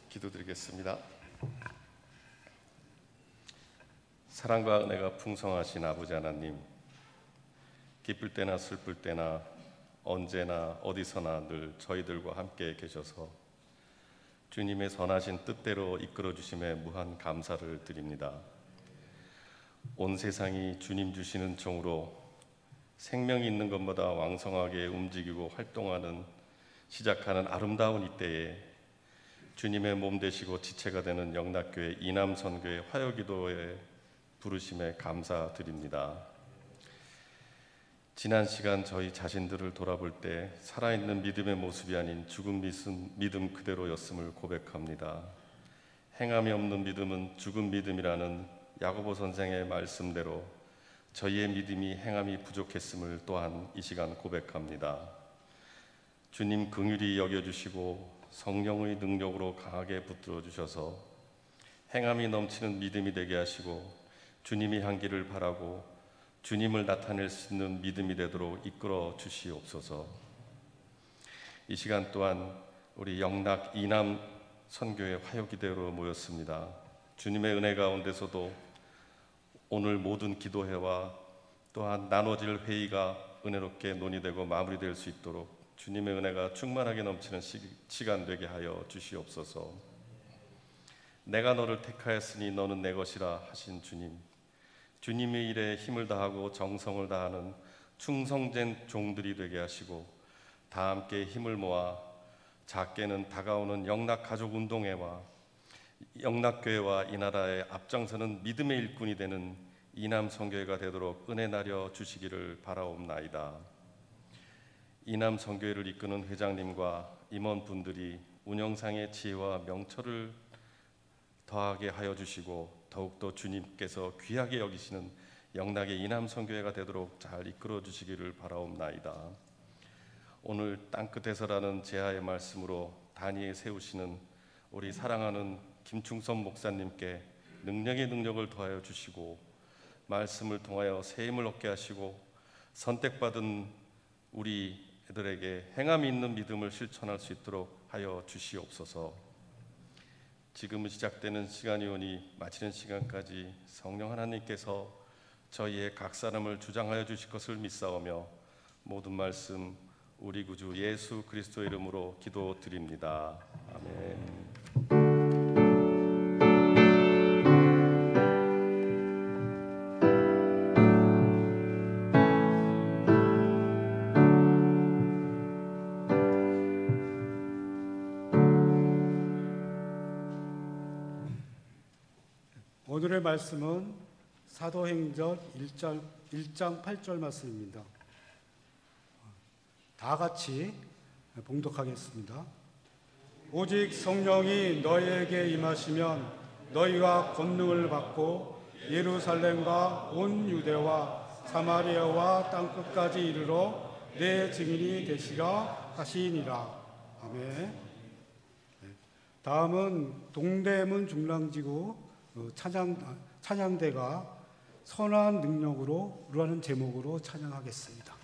기도드리겠습니다. 사랑과 은혜가 풍성하신 아버지 하나님, 기쁠 때나 슬플 때나 언제나 어디서나 늘 저희들과 함께 계셔서 주님의 선하신 뜻대로 이끌어 주심에 무한 감사를 드립니다. 온 세상이 주님 주시는 종으로 생명이 있는 것마다 왕성하게 움직이고 활동하는 시작하는 아름다운 이때에 주님의 몸 되시고 지체가 되는 영락교회 이남선교회 화요기도에 부르심에 감사드립니다. 지난 시간 저희 자신들을 돌아볼 때 살아있는 믿음의 모습이 아닌 죽은 믿음 그대로였음을 고백합니다. 행함이 없는 믿음은 죽은 믿음이라는 야고보 선생의 말씀대로 저희의 믿음이 행함이 부족했음을 또한 이 시간 고백합니다. 주님 긍휼히 여겨주시고 성령의 능력으로 강하게 붙들어 주셔서 행함이 넘치는 믿음이 되게 하시고 주님이 향기를 바라고 주님을 나타낼 수 있는 믿음이 되도록 이끌어 주시옵소서. 이 시간 또한 우리 영락 이남 선교회 화요기대로 모였습니다. 주님의 은혜 가운데서도 오늘 모든 기도회와 또한 나눠질 회의가 은혜롭게 논의되고 마무리될 수 있도록 주님의 은혜가 충만하게 넘치는 시간 되게 하여 주시옵소서. 내가 너를 택하였으니 너는 내 것이라 하신 주님, 주님의 일에 힘을 다하고 정성을 다하는 충성된 종들이 되게 하시고 다 함께 힘을 모아 작게는 다가오는 영락가족운동회와 영락교회와 이 나라의 앞장서는 믿음의 일꾼이 되는 이남선교회가 되도록 은혜 나려 주시기를 바라옵나이다. 이남선교회를 이끄는 회장님과 임원분들이 운영상의 지혜와 명철을 더하게 하여 주시고 더욱더 주님께서 귀하게 여기시는 영락의 이남선교회가 되도록 잘 이끌어 주시기를 바라옵나이다. 오늘 땅끝에서라는 제하의 말씀으로 단위에 세우시는 우리 사랑하는 김충선 목사님께 능력의 능력을 더하여 주시고 말씀을 통하여 새 힘을 얻게 하시고 선택받은 우리 애들에게 행함이 있는 믿음을 실천할 수 있도록 하여 주시옵소서. 지금은 시작되는 시간이 오니 마치는 시간까지 성령 하나님께서 저희의 각 사람을 주장하여 주실 것을 믿사오며 모든 말씀 우리 구주 예수 그리스도의 이름으로 기도드립니다. 아멘. 오늘의 말씀은 사도행전 1장 8절 말씀입니다. 다 같이 봉독하겠습니다. 오직 성령이 너희에게 임하시면 너희가 권능을 받고 예루살렘과 온 유대와 사마리아와 땅끝까지 이르러 내 증인이 되시라 하시니라. 아멘. 다음은 동대문 중랑지구 찬양대가 선한 능력으로 라는 제목으로 찬양하겠습니다.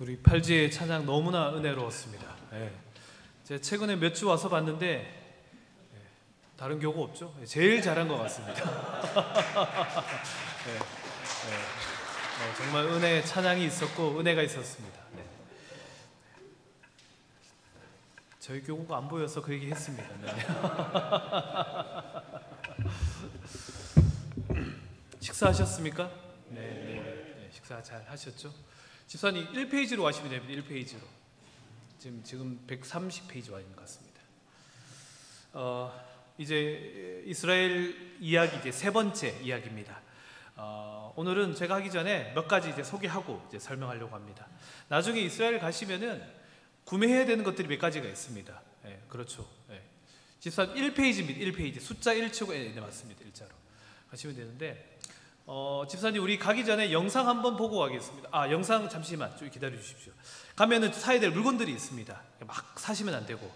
우리 팔지의 찬양 너무나 은혜로웠습니다. 예. 제가 최근에 몇 주 와서 봤는데 다른 교구 없죠? 제일 잘한 것 같습니다. 예. 정말 은혜 찬양이 있었고 은혜가 있었습니다. 네. 저희 교구가 안 보여서 그 얘기 했습니다. 네. 식사하셨습니까? 네, 식사 잘 하셨죠? 집사님 1페이지로 가시면 됩니다. 1페이지로. 지금 130페이지 와 있는 것 같습니다. 이제 이스라엘 이야기 이제 세 번째 이야기입니다. 오늘은 제가 하기 전에 몇 가지 이제 소개하고 이제 설명하려고 합니다. 나중에 이스라엘 가시면은 구매해야 되는 것들이 몇 가지가 있습니다. 예, 그렇죠. 예. 집사님 1페이지입니다. 1페이지 숫자 1 치고 네, 맞습니다. 일자로 가시면 되는데. 집사님 우리 가기 전에 영상 한번 보고 가겠습니다. 영상 잠시만 좀 기다려 주십시오. 가면은 사야 될 물건들이 있습니다. 막 사시면 안 되고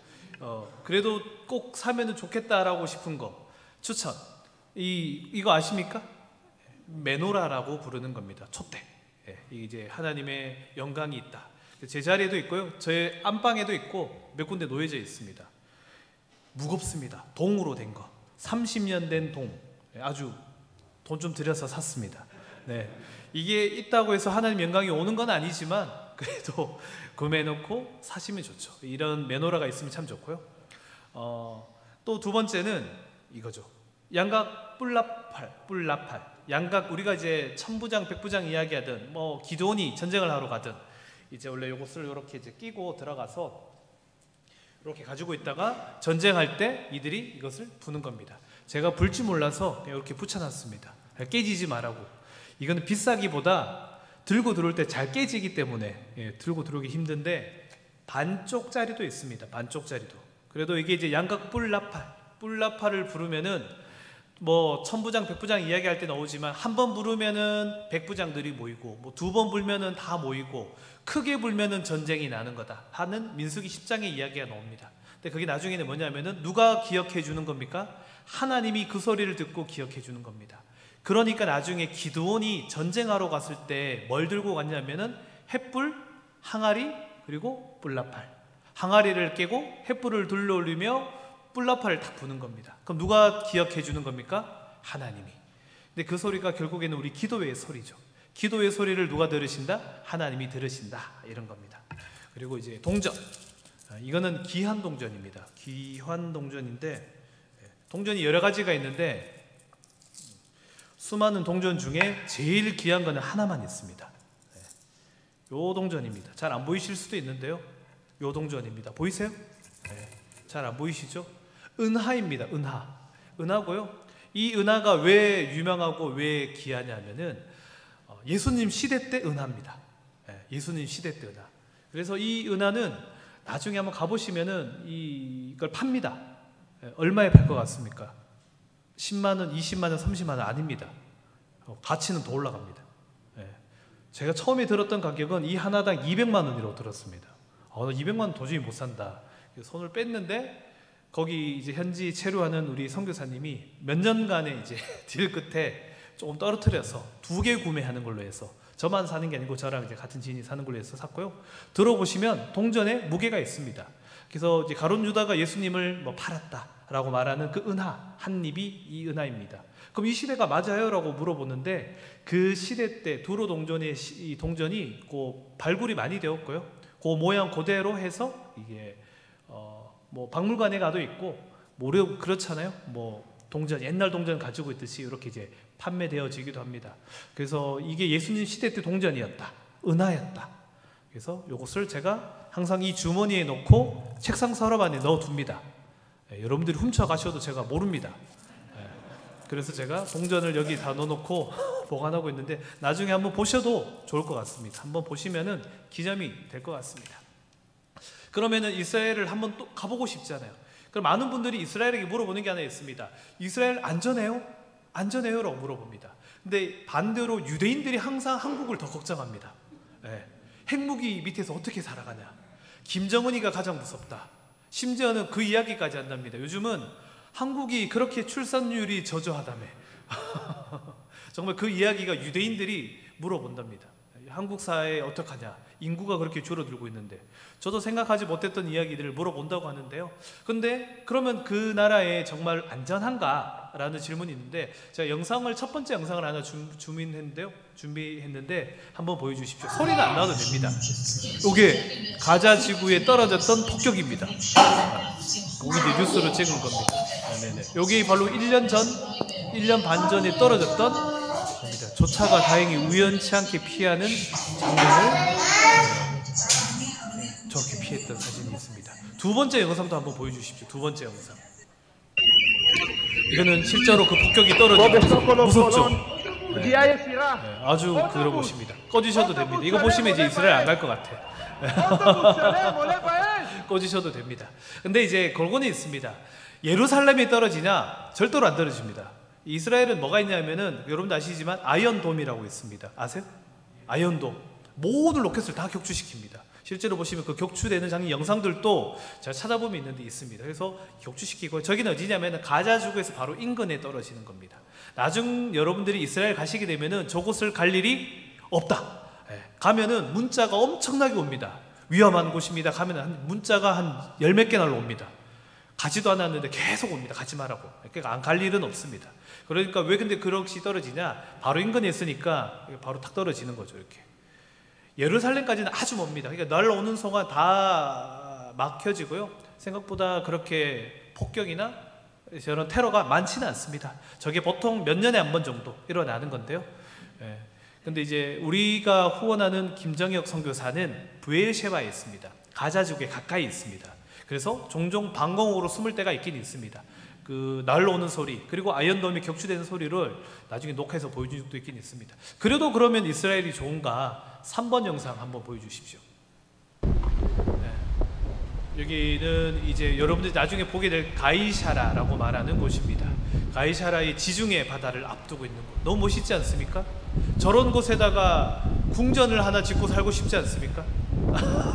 그래도 꼭 사면은 좋겠다라고 싶은 거 추천. 이거 아십니까? 메노라라고 부르는 겁니다. 촛대. 예, 이제 하나님의 영광이 있다. 제 자리에도 있고요. 저의 안방에도 있고 몇 군데 놓여져 있습니다. 무겁습니다. 동으로 된 거. 30년 된 동. 아주 돈 좀 들여서 샀습니다. 네, 이게 있다고 해서 하나님 영광이 오는 건 아니지만 그래도 구매해놓고 사시면 좋죠. 이런 메노라가 있으면 참 좋고요. 또 두 번째는 이거죠. 양각 뿔나팔. 양각 우리가 이제 천부장, 백부장 이야기하든 뭐 기드온이 전쟁을 하러 가든 이제 원래 이것을 이렇게 이제 끼고 들어가서 이렇게 가지고 있다가 전쟁할 때 이들이 이것을 부는 겁니다. 제가 불 줄 몰라서 이렇게 붙여놨습니다. 깨지지 말라고. 이거는 비싸기보다 들고 들어올 때 잘 깨지기 때문에 들고 들어오기 힘든데 반쪽짜리도 있습니다. 반쪽짜리도. 그래도 이게 이제 양각 뿔나팔을 부르면은 뭐 천부장, 백부장 이야기할 때 나오지만 한 번 부르면은 백부장들이 모이고 뭐 두 번 불면은 다 모이고 크게 불면은 전쟁이 나는 거다 하는 민수기 10장의 이야기가 나옵니다. 근데 그게 나중에는 뭐냐면은 누가 기억해 주는 겁니까? 하나님이 그 소리를 듣고 기억해 주는 겁니다. 그러니까 나중에 기드온이 전쟁하러 갔을 때 뭘 들고 갔냐면은 횃불, 항아리, 그리고 뿔나팔. 항아리를 깨고 횃불을 둘러올리며 뿔나팔을 탁 부는 겁니다. 그럼 누가 기억해 주는 겁니까? 하나님이. 근데 그 소리가 결국에는 우리 기도의 소리죠. 기도의 소리를 누가 들으신다? 하나님이 들으신다. 이런 겁니다. 그리고 이제 동전. 이거는 기한 동전입니다. 기환 동전인데 동전이 여러 가지가 있는데 수많은 동전 중에 제일 귀한 거는 하나만 있습니다. 요 동전입니다. 잘 안 보이실 수도 있는데요. 요 동전입니다. 보이세요? 잘 안 보이시죠? 은하입니다. 은하고요. 이 은하가 왜 유명하고 왜 귀하냐면은 예수님 시대 때 은하입니다. 예수님 시대 때 은하. 그래서 이 은하는 나중에 한번 가보시면은 이걸 팝니다. 얼마에 팔 것 같습니까? 10만 원, 20만 원, 30만 원 아닙니다. 가치는 더 올라갑니다. 제가 처음에 들었던 가격은 이 하나당 200만 원이라고 들었습니다. 200만 원 도저히 못 산다. 손을 뺐는데 거기 이제 현지 체류하는 우리 선교사님이 몇 년간의 이제 딜 끝에 조금 떨어뜨려서 2개 구매하는 걸로 해서 저만 사는 게 아니고 저랑 이제 같은 지인이 사는 걸로 해서 샀고요. 들어보시면 동전에 무게가 있습니다. 그래서 이제 가룟 유다가 예수님을 뭐 팔았다라고 말하는 그 은하 한 입이 이 은하입니다. 그럼 이 시대가 맞아요라고 물어보는데 그 시대 때 두로 동전의 이 동전이 그 발굴이 많이 되었고요. 그 모양 그대로 해서 이게 뭐 박물관에 가도 있고 모르 그렇잖아요. 뭐 동전 옛날 동전 가지고 있듯이 이렇게 이제 판매되어지기도 합니다. 그래서 이게 예수님 시대 때 동전이었다, 은하였다. 그래서 이것을 제가 항상 이 주머니에 넣고 책상 서랍 안에 넣어둡니다. 여러분들이 훔쳐가셔도 제가 모릅니다. 그래서 제가 동전을 여기 다 넣어놓고 보관하고 있는데 나중에 한번 보셔도 좋을 것 같습니다. 한번 보시면은 기념이 될 것 같습니다. 그러면은 이스라엘을 한번 또 가보고 싶잖아요. 그럼 많은 분들이 이스라엘에게 물어보는 게 하나 있습니다. 이스라엘 안전해요? 안전해요? 라고 물어봅니다. 근데 반대로 유대인들이 항상 한국을 더 걱정합니다. 핵무기 밑에서 어떻게 살아가냐. 김정은이가 가장 무섭다. 심지어는 그 이야기까지 한답니다. 요즘은 한국이 그렇게 출산율이 저조하다며 정말 그 이야기가 유대인들이 물어본답니다. 한국 사회 어떡하냐, 인구가 그렇게 줄어들고 있는데. 저도 생각하지 못했던 이야기들을 물어본다고 하는데요. 근데 그러면 그 나라에 정말 안전한가? 라는 질문이 있는데, 제가 첫 번째 영상을 하나 준비했는데 한번 보여주십시오. 소리는 안 나도 됩니다. 이게 가자 지구에 떨어졌던 폭격입니다. 이게 뉴스로 찍은 겁니다. 네네. 여기 바로 1년 반 전에 떨어졌던 겁니다. 조차가 다행히 우연치 않게 피하는 장면을 저렇게 피했던 사진이 있습니다. 두 번째 영상도 한번 보여주십시오. 두 번째 영상. 이거는 실제로 그 폭격이 떨어지는 무섭죠? 네. 네, 아주 들어보십니다. 꺼주셔도 됩니다. 이거 보시면 이제 이스라엘 안 갈 것 같아. 꺼주셔도 됩니다. 근데 이제 골고는 있습니다. 예루살렘이 떨어지냐? 절대로 안 떨어집니다. 이스라엘은 뭐가 있냐면은 여러분도 아시지만 아이언돔이라고 있습니다. 아세요? 아이언돔. 모든 로켓을 다 격추시킵니다. 실제로 보시면 그 격추되는 장면 영상들도 제가 찾아보면 있는데 있습니다. 그래서 격추시키고, 저기는 어디냐면 가자 지구에서 바로 인근에 떨어지는 겁니다. 나중 여러분들이 이스라엘 가시게 되면은 저곳을 갈 일이 없다. 가면은 문자가 엄청나게 옵니다. 위험한 곳입니다. 가면 문자가 한 10몇 개 날라옵니다. 가지도 않았는데 계속 옵니다. 가지 말라고. 그러니까 안 갈 일은 없습니다. 그러니까 왜 근데 그렇게 떨어지냐? 바로 인근에 있으니까 바로 탁 떨어지는 거죠. 이렇게. 예루살렘까지는 아주 멉니다. 그러니까 날라오는 순간 다 막혀지고요. 생각보다 그렇게 폭격이나 저런 테러가 많지는 않습니다. 저게 보통 몇 년에 한 번 정도 일어나는 건데요. 근데 이제 우리가 후원하는 김정혁 선교사는 부엘셰바에 있습니다. 가자지구에 가까이 있습니다. 그래서 종종 방공호로 숨을 때가 있긴 있습니다. 그 날라오는 소리, 그리고 아이언돔이 격추되는 소리를 나중에 녹화해서 보여준 적도 있긴 있습니다. 그래도 그러면 이스라엘이 좋은가? 3번 영상 한번 보여주십시오. 여기는 이제 여러분들이 나중에 보게 될 가이샤라라고 말하는 곳입니다. 가이샤라의 지중해 바다를 앞두고 있는 곳. 너무 멋있지 않습니까? 저런 곳에다가 궁전을 하나 짓고 살고 싶지 않습니까?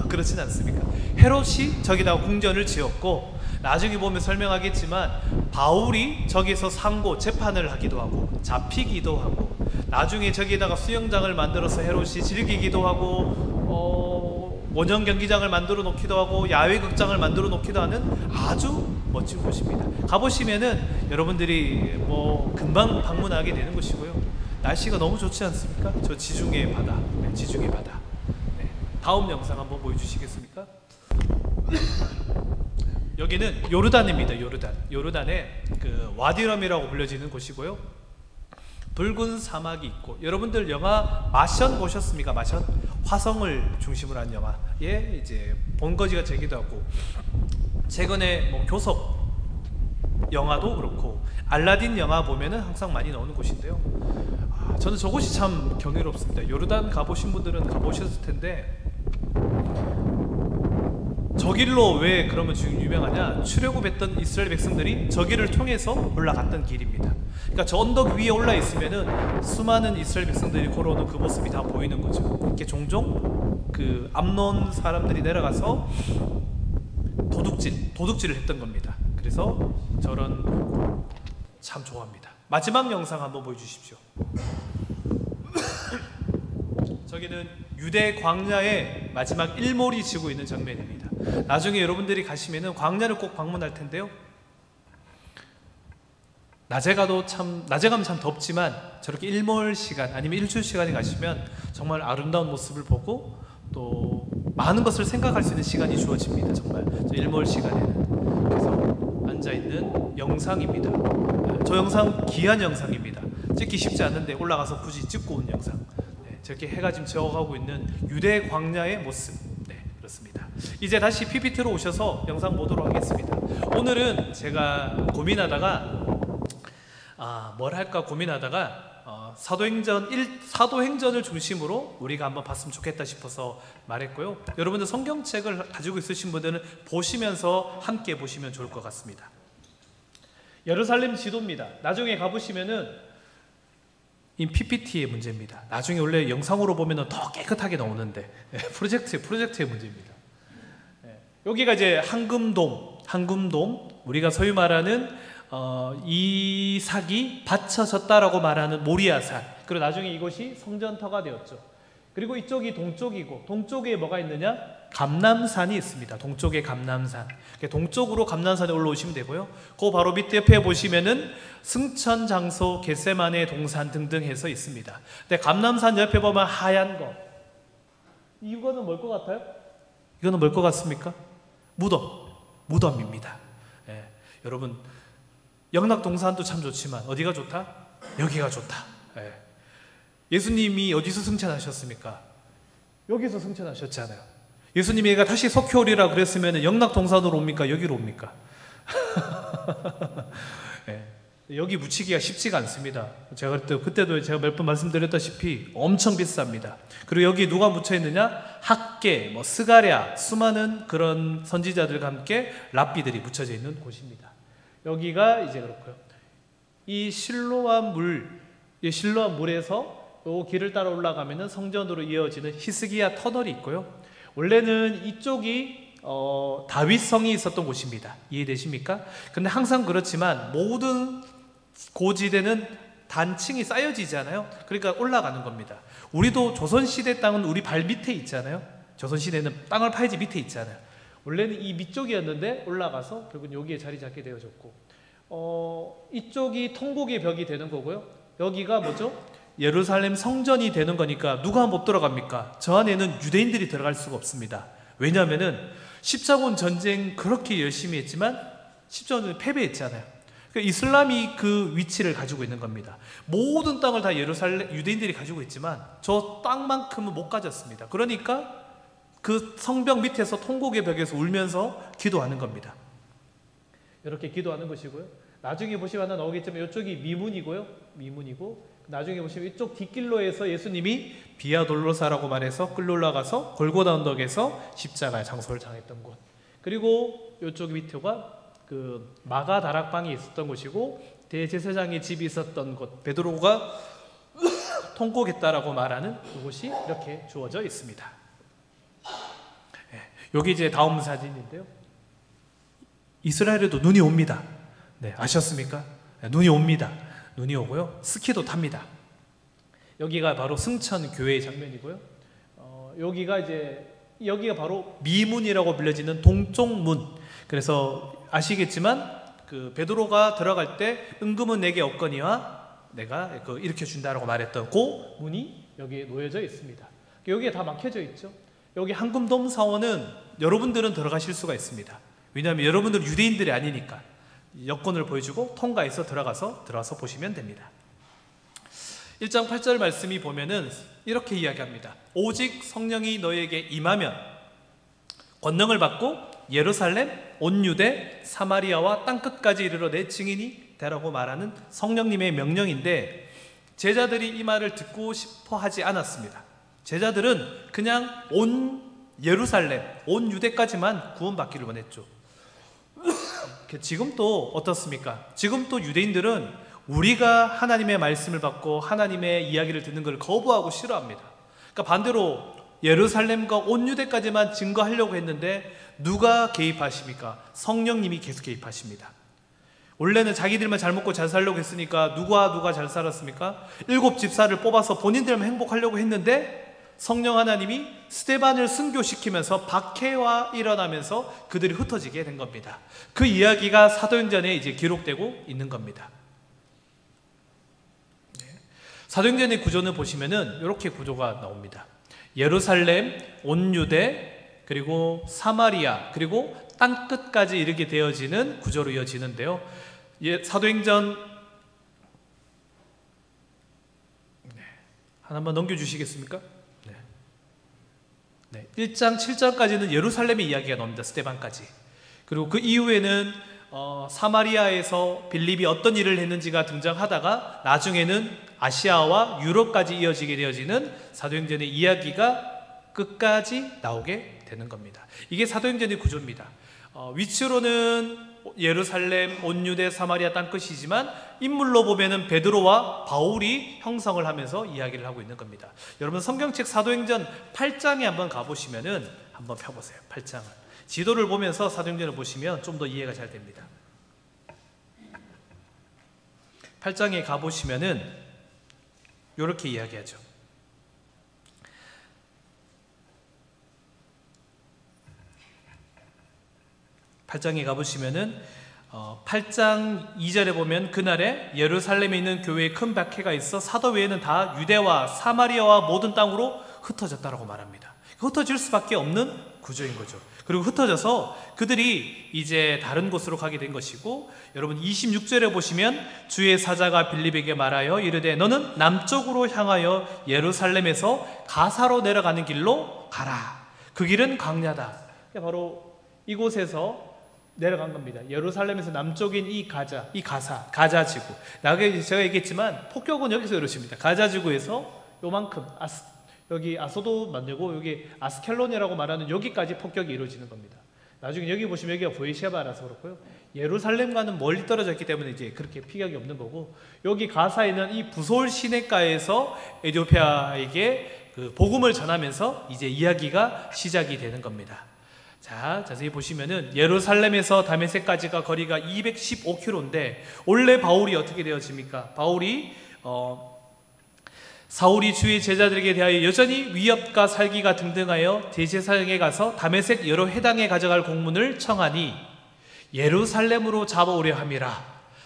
그렇진 않습니까? 헤롯이 저기다가 궁전을 지었고, 나중에 보면 설명하겠지만 바울이 저기서 상고 재판을 하기도 하고 잡히기도 하고, 나중에 저기에다가 수영장을 만들어서 헤롯이 즐기기도 하고 원형 경기장을 만들어 놓기도 하고 야외 극장을 만들어 놓기도 하는 아주 멋진 곳입니다. 가보시면은 여러분들이 뭐 금방 방문하게 되는 곳이고요. 날씨가 너무 좋지 않습니까? 저 지중해 바다, 지중해 바다. 다음 영상 한번 보여주시겠습니까? 여기는 요르단입니다. 요르단의 그 와디럼이라고 불려지는 곳이고요. 붉은 사막이 있고, 여러분들 영화 마션 보셨습니까? 마션? 화성을 중심으로 한 영화에 이제 본거지가 되기도 하고, 최근에 뭐 교섭 영화도 그렇고 알라딘 영화 보면은 항상 많이 나오는 곳인데요. 저는 저곳이 참 경이롭습니다. 요르단 가보신 분들은 가보셨을 텐데, 저 길로 왜 그러면 지금 유명하냐? 출애굽했던 이스라엘 백성들이 저 길을 통해서 올라갔던 길입니다. 그러니까 저 언덕 위에 올라 있으면은 수많은 이스라엘 백성들이 걸어오는 그 모습이 다 보이는 거죠. 이렇게 종종 그 암논 사람들이 내려가서 도둑질을 했던 겁니다. 그래서 저런 참 좋아합니다. 마지막 영상 한번 보여주십시오. 저기는 유대 광야의 마지막 일몰이 지고 있는 장면입니다. 나중에 여러분들이 가시면은 광야를 꼭 방문할 텐데요. 낮에 가면 참 덥지만 저렇게 일몰 시간 아니면 일출 시간에 가시면 정말 아름다운 모습을 보고 또 많은 것을 생각할 수 있는 시간이 주어집니다. 정말 저 일몰 시간에는. 그래서 앉아 있는 영상입니다. 저 영상 귀한 영상입니다. 찍기 쉽지 않은데 올라가서 굳이 찍고 온 영상. 저렇게 해가 지금 저어가고 있는 유대 광야의 모습. 그렇습니다. 이제 다시 PPT로 오셔서 영상 보도록 하겠습니다. 오늘은 제가 고민하다가 뭘 할까 고민하다가 사도행전을 중심으로 우리가 한번 봤으면 좋겠다 싶어서 말했고요. 여러분들 성경책을 가지고 있으신 분들은 보시면서 함께 보시면 좋을 것 같습니다. 예루살렘 지도입니다. 나중에 가보시면은 이 PPT의 문제입니다. 나중에 원래 영상으로 보면 더 깨끗하게 나오는데 프로젝트의 문제입니다. 여기가 이제 황금돔, 우리가 소위 말하는 이삭이 바쳐졌다라고 말하는 모리아산. 그리고 나중에 이곳이 성전터가 되었죠. 그리고 이쪽이 동쪽이고 동쪽에 뭐가 있느냐? 감람산이 있습니다. 동쪽에 감람산. 동쪽으로 감람산에 올라오시면 되고요. 그 바로 밑에 옆에 보시면은 승천 장소, 겟세마네 동산 등등 해서 있습니다. 근데 감람산 옆에 보면 하얀 거, 이거는 뭘 것 같아요? 이거는 뭘 것 같습니까? 무덤입니다. 예, 여러분 영락동산도 참 좋지만 어디가 좋다? 여기가 좋다. 예. 예수님이 어디서 승천하셨습니까? 여기서 승천하셨잖아요. 예수님이 얘가 다시 석회오리라 그랬으면 영락동산으로 옵니까? 여기로 옵니까? 예. 여기 묻히기가 쉽지가 않습니다. 제가 그때도 제가 몇 번 말씀드렸다시피 엄청 비쌉니다. 그리고 여기 누가 묻혀 있느냐? 학계, 스가랴, 수많은 그런 선지자들과 함께 랍비들이 묻혀져 있는 곳입니다. 여기가 이제 그렇고요. 이 실로암 물에서 이 길을 따라 올라가면은 성전으로 이어지는 히스기야 터널이 있고요. 원래는 이쪽이 다윗성이 있었던 곳입니다. 이해되십니까? 근데 항상 그렇지만 모든 고지대는 단층이 쌓여지잖아요. 그러니까 올라가는 겁니다. 우리도 조선시대 땅은 우리 발 밑에 있잖아요. 조선시대는 땅을 파야지 밑에 있잖아요. 원래는 이 밑쪽이었는데 올라가서 결국은 여기에 자리 잡게 되어졌고, 이쪽이 통곡의 벽이 되는 거고요. 여기가 뭐죠? 예루살렘 성전이 되는 거니까 누가 못 들어갑니까? 저 안에는 유대인들이 들어갈 수가 없습니다. 왜냐하면은 십자군 전쟁 그렇게 열심히 했지만 십자군 전쟁 패배했잖아요. 그러니까 이슬람이 그 위치를 가지고 있는 겁니다. 모든 땅을 다 유대인들이 가지고 있지만 저 땅만큼은 못 가졌습니다. 그러니까 그 성벽 밑에서 통곡의 벽에서 울면서 기도하는 겁니다. 이렇게 기도하는 것이고요. 나중에 보시면 하나 나오겠지만 이쪽이 미문이고요. 미문이고 나중에 보시면 이쪽 뒷길로 해서 예수님이 비아 돌로사라고 말해서 끌려 올라가서 골고다 언덕에서 십자가의 장소를 당했던 곳. 그리고 이쪽 밑에가 그 마가 다락방이 있었던 곳이고 대제사장의 집이 있었던 곳. 베드로가 통곡했다라고 말하는 그곳이 이렇게 주어져 있습니다. 여기 이제 다음 사진인데요. 이스라엘에도 눈이 옵니다. 네, 아셨습니까? 네, 눈이 옵니다. 눈이 오고요. 스키도 탑니다. 여기가 바로 승천 교회의 장면이고요. 여기가 바로 미문이라고 불려지는 동쪽문. 그래서 아시겠지만 그 베드로가 들어갈 때 은금은 내게 없거니와 내가 일으켜 준다라고 말했던 그 문이 여기에 놓여져 있습니다. 여기에 다 막혀져 있죠. 여기 황금돔 사원은 여러분들은 들어가실 수가 있습니다. 왜냐하면 여러분들은 유대인들이 아니니까 여권을 보여주고 통과해서 들어가서 보시면 됩니다. 1장 8절 말씀이 보면은 이렇게 이야기합니다. 오직 성령이 너에게 임하면 권능을 받고 예루살렘, 온 유대, 사마리아와 땅끝까지 이르러 내 증인이 되라고 말하는 성령님의 명령인데 제자들이 이 말을 듣고 싶어 하지 않았습니다. 제자들은 그냥 온 예루살렘, 온 유대까지만 구원받기를 원했죠. 지금도 어떻습니까? 지금도 유대인들은 우리가 하나님의 말씀을 받고 하나님의 이야기를 듣는 걸 거부하고 싫어합니다. 그러니까 반대로 예루살렘과 온 유대까지만 증거하려고 했는데 누가 개입하십니까? 성령님이 계속 개입하십니다. 원래는 자기들만 잘 먹고 잘 살려고 했으니까 누가 잘 살았습니까? 7 집사를 뽑아서 본인들만 행복하려고 했는데 성령 하나님이 스데반을 순교시키면서 박해와 일어나면서 그들이 흩어지게 된 겁니다. 그 이야기가 사도행전에 이제 기록되고 있는 겁니다. 사도행전의 구조는 보시면은 이렇게 구조가 나옵니다. 예루살렘, 온 유대, 그리고 사마리아, 그리고 땅 끝까지 이르게 되어지는 구조로 이어지는데요. 사도행전 하나만 넘겨주시겠습니까? 네. 1장 7절까지는 예루살렘의 이야기가 나옵니다. 스데반까지. 그리고 그 이후에는 사마리아에서 빌립이 어떤 일을 했는지가 등장하다가 나중에는 아시아와 유럽까지 이어지게 되어지는 사도행전의 이야기가 끝까지 나오게 되는 겁니다. 이게 사도행전의 구조입니다. 위치로는 예루살렘, 온 유대, 사마리아 땅끝이지만 인물로 보면은 베드로와 바울이 형성을 하면서 이야기를 하고 있는 겁니다. 여러분 성경책 사도행전 8장에 한번 가보시면은 한번 펴보세요. 8장을 지도를 보면서 사도행전을 보시면 좀 더 이해가 잘 됩니다. 8장에 가보시면은 이렇게 이야기하죠. 8장에 가보시면은 8장 2절에 보면 그날에 예루살렘에 있는 교회에 큰 박해가 있어 사도 외에는 다 유대와 사마리아와 모든 땅으로 흩어졌다라고 말합니다. 흩어질 수밖에 없는 구조인 거죠. 그리고 흩어져서 그들이 이제 다른 곳으로 가게 된 것이고, 여러분 26절에 보시면 주의 사자가 빌립에게 말하여 이르되 너는 남쪽으로 향하여 예루살렘에서 가사로 내려가는 길로 가라. 그 길은 광야다. 바로 이곳에서 내려간 겁니다. 예루살렘에서 남쪽인 이 가자지구. 제가 얘기했지만 폭격은 여기서 이루어집니다. 가자지구에서 요만큼 여기 아소도 만들고 여기 아스켈론이라고 말하는 여기까지 폭격이 이루어지는 겁니다. 나중에 여기 보시면 여기가 보에시아바라서 그렇고요. 예루살렘과는 멀리 떨어져 있기 때문에 이제 그렇게 피격이 없는 거고, 여기 가사에 있는 이 부솔 시내가에서 에티오피아에게 그 복음을 전하면서 이제 이야기가 시작이 되는 겁니다. 자, 자세히 보시면은 예루살렘에서 다메섹까지가 거리가 215km인데 원래 바울이 어떻게 되어집니까? 사울이 주의 제자들에게 대하여 여전히 위협과 살기가 등등하여 대제사장에 가서 다메섹 여러 회당에 가져갈 공문을 청하니 예루살렘으로 잡아오려 함이라.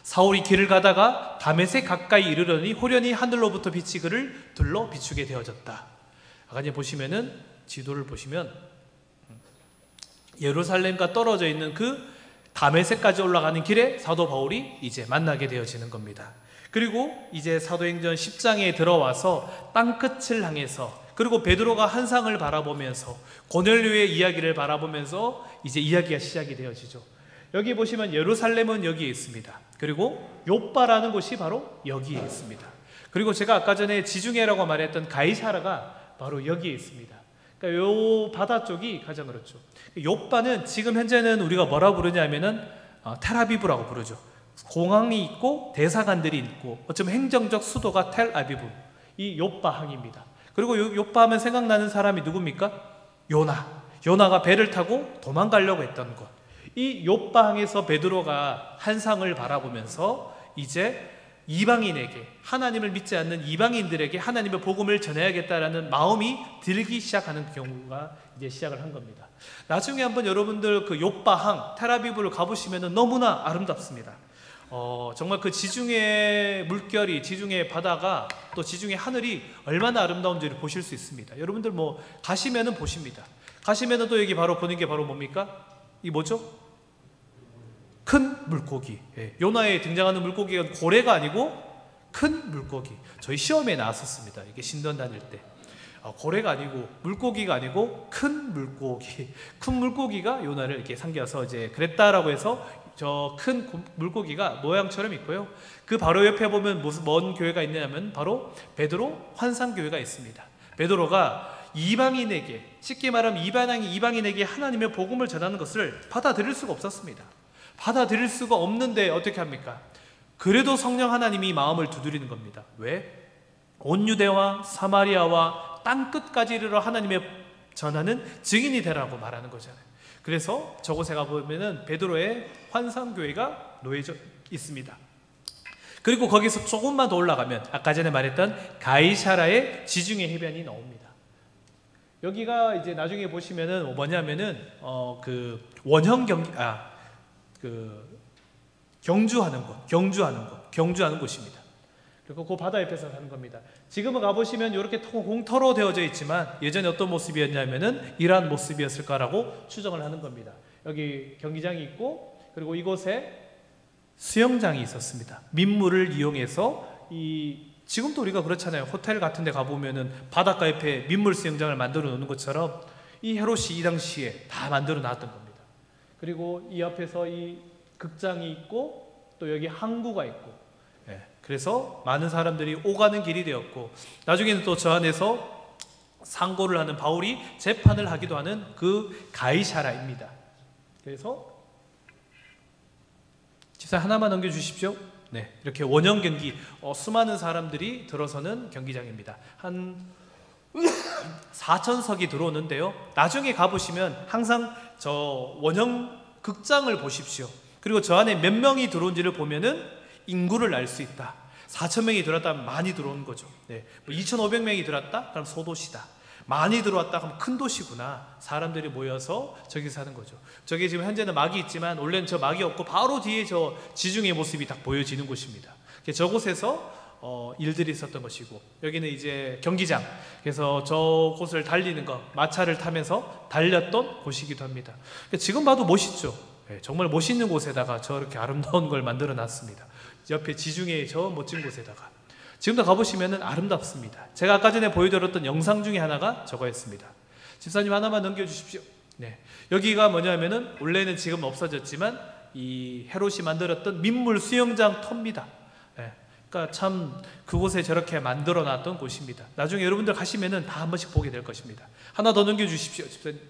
사울이 길을 가다가 다메섹 가까이 이르려니 호련히 하늘로부터 빛이 그를 둘러 비추게 되어졌다. 아까 이제 보시면은 지도를 보시면 예루살렘과 떨어져 있는 그 다메섹까지 올라가는 길에 사도 바울이 이제 만나게 되어지는 겁니다. 그리고 이제 사도행전 10장에 들어와서 땅끝을 향해서, 그리고 베드로가 환상을 바라보면서 고넬료의 이야기를 바라보면서 이제 이야기가 시작이 되어지죠. 여기 보시면 예루살렘은 여기에 있습니다. 그리고 욥바라는 곳이 바로 여기에 있습니다. 그리고 제가 아까 전에 지중해라고 말했던 가이사라가 바로 여기에 있습니다. 그러니까 요 바다 쪽이 가장 그렇죠. 욥바는 지금 현재는 우리가 뭐라고 부르냐면은 텔아비브라고 부르죠. 공항이 있고 대사관들이 있고 어쩌면 행정적 수도가 텔아비브, 이 욥바항입니다. 그리고 욥바 하면 생각나는 사람이 누굽니까? 요나가 배를 타고 도망가려고 했던 곳. 이 욥바항에서 베드로가 환상을 바라보면서 이제 이방인에게, 하나님을 믿지 않는 이방인들에게 하나님의 복음을 전해야겠다라는 마음이 들기 시작하는 경우가 이제 시작을 한 겁니다. 나중에 한번 여러분들 그 욥바항 텔아비브를 가보시면 너무나 아름답습니다. 정말 그 지중해 물결이, 지중해 바다가, 또 지중해 하늘이 얼마나 아름다운지를 보실 수 있습니다. 여러분들 뭐 가시면은 보십니다. 가시면은 또 여기 바로 보는 게 바로 뭡니까? 이 뭐죠? 큰 물고기. 요나에 등장하는 물고기가 고래가 아니고 큰 물고기. 저희 시험에 나왔었습니다. 이게 신전 다닐 때. 고래가 아니고 물고기가 아니고 큰 물고기. 큰 물고기가 요나를 이렇게 삼켜서 이제 그랬다라고 해서 저 큰 물고기가 모양처럼 있고요. 그 바로 옆에 보면 무슨 먼 교회가 있냐면 바로 베드로 환상교회가 있습니다. 베드로가 이방인에게, 쉽게 말하면 이방인에게 하나님의 복음을 전하는 것을 받아들일 수가 없었습니다. 받아들일 수가 없는데 어떻게 합니까? 그래도 성령 하나님이 마음을 두드리는 겁니다. 왜? 온 유대와 사마리아와 땅끝까지 이르러 하나님의 전하는 증인이 되라고 말하는 거잖아요. 그래서 저곳에 가보면은 베드로의 환상교회가 놓여져 있습니다. 그리고 거기서 조금만 더 올라가면 아까 전에 말했던 가이사라의 지중해 해변이 나옵니다. 여기가 이제 나중에 보시면은 뭐냐면은 그 원형 경주하는 곳입니다. 그리고 그 바다 옆에서 하는 겁니다. 지금은 가보시면 이렇게 공터로 되어져 있지만 예전에 어떤 모습이었냐면은 이러한 모습이었을까라고 추정을 하는 겁니다. 여기 경기장이 있고, 그리고 이곳에 수영장이 있었습니다. 민물을 이용해서 지금도 우리가 그렇잖아요. 호텔 같은 데 가보면은 바닷가 옆에 민물 수영장을 만들어 놓는 것처럼 이 헤롯이 이 당시에 다 만들어 놨던 겁니다. 그리고 이 앞에서 이 극장이 있고, 또 여기 항구가 있고, 그래서 많은 사람들이 오가는 길이 되었고, 나중에는 또 저 안에서 상고를 하는 바울이 재판을 하기도 하는 그 가이사라입니다. 그래서 집사 하나만 넘겨주십시오. 네, 이렇게 원형 경기, 수많은 사람들이 들어서는 경기장입니다. 한 4,000석이 들어오는데요. 나중에 가보시면 항상 저 원형 극장을 보십시오. 그리고 저 안에 몇 명이 들어온지를 보면은 인구를 알 수 있다. 4,000명이 들어왔다면 많이 들어온 거죠. 네, 뭐 2,500명이 들어왔다? 그럼 소도시다. 많이 들어왔다 하면 큰 도시구나. 사람들이 모여서 저기 사는 거죠. 저기 지금 현재는 막이 있지만 원래는 저 막이 없고 바로 뒤에 저 지중해 모습이 딱 보여지는 곳입니다. 저곳에서 일들이 있었던 것이고, 여기는 이제 경기장, 그래서 저곳을 달리는 거, 마차를 타면서 달렸던 곳이기도 합니다. 지금 봐도 멋있죠. 정말 멋있는 곳에다가 저렇게 아름다운 걸 만들어 놨습니다. 옆에 지중해 저 멋진 곳에다가 지금도 가보시면 아름답습니다. 제가 아까 전에 보여드렸던 영상 중에 하나가 저거였습니다. 집사님 하나만 넘겨주십시오. 네, 여기가 뭐냐면은 원래는 지금 없어졌지만 이 헤롯이 만들었던 민물 수영장 터입니다. 네, 그러니까 참 그곳에 저렇게 만들어놨던 곳입니다. 나중에 여러분들 가시면은 다 한 번씩 보게 될 것입니다. 하나 더 넘겨주십시오, 집사님.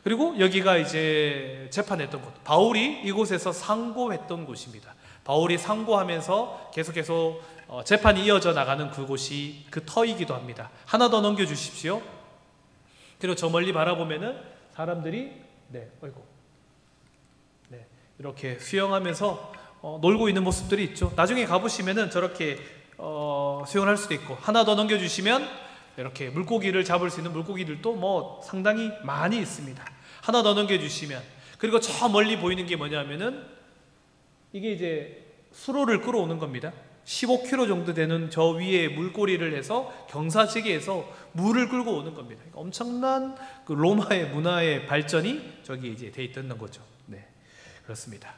그리고 여기가 이제 재판했던 곳, 바울이 이곳에서 상고했던 곳입니다. 바울이 상고하면서 계속 재판이 이어져 나가는 그곳이 그 터이기도 합니다. 하나 더 넘겨주십시오. 그리고 저 멀리 바라보면은 사람들이 이렇게 수영하면서 놀고 있는 모습들이 있죠. 나중에 가보시면은 저렇게 수영을 할 수도 있고, 하나 더 넘겨주시면 이렇게 물고기를 잡을 수 있는 물고기들도 뭐 상당히 많이 있습니다. 하나 더 넘겨주시면, 그리고 저 멀리 보이는 게 뭐냐면은 이게 이제 수로를 끌어오는 겁니다. 15km 정도 되는 저 위에 물고리를 해서 경사지게에서 물을 끌고 오는 겁니다. 그러니까 엄청난 그 로마의 문화의 발전이 저기 이제 돼 있던 거죠. 네, 그렇습니다.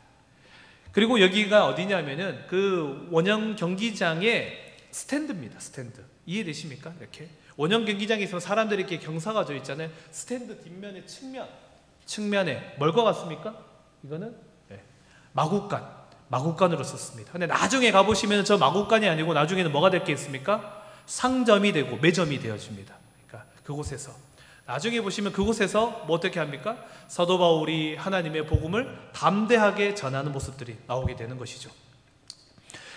그리고 여기가 어디냐면은 그 원형 경기장의 스탠드입니다. 스탠드. 이해되십니까? 이렇게 원형 경기장에 있으면 사람들이 이렇게 경사가 져 있잖아요. 스탠드 뒷면의 측면에 뭘 것 같습니까? 이거는 마구간으로 썼습니다. 근데 나중에 가보시면 저 마구간이 아니고 나중에는 뭐가 될 게 있습니까? 상점이 되고 매점이 되어집니다. 그러니까 그곳에서 나중에 보시면 그곳에서 뭐 어떻게 합니까? 사도 바울이 하나님의 복음을 담대하게 전하는 모습들이 나오게 되는 것이죠.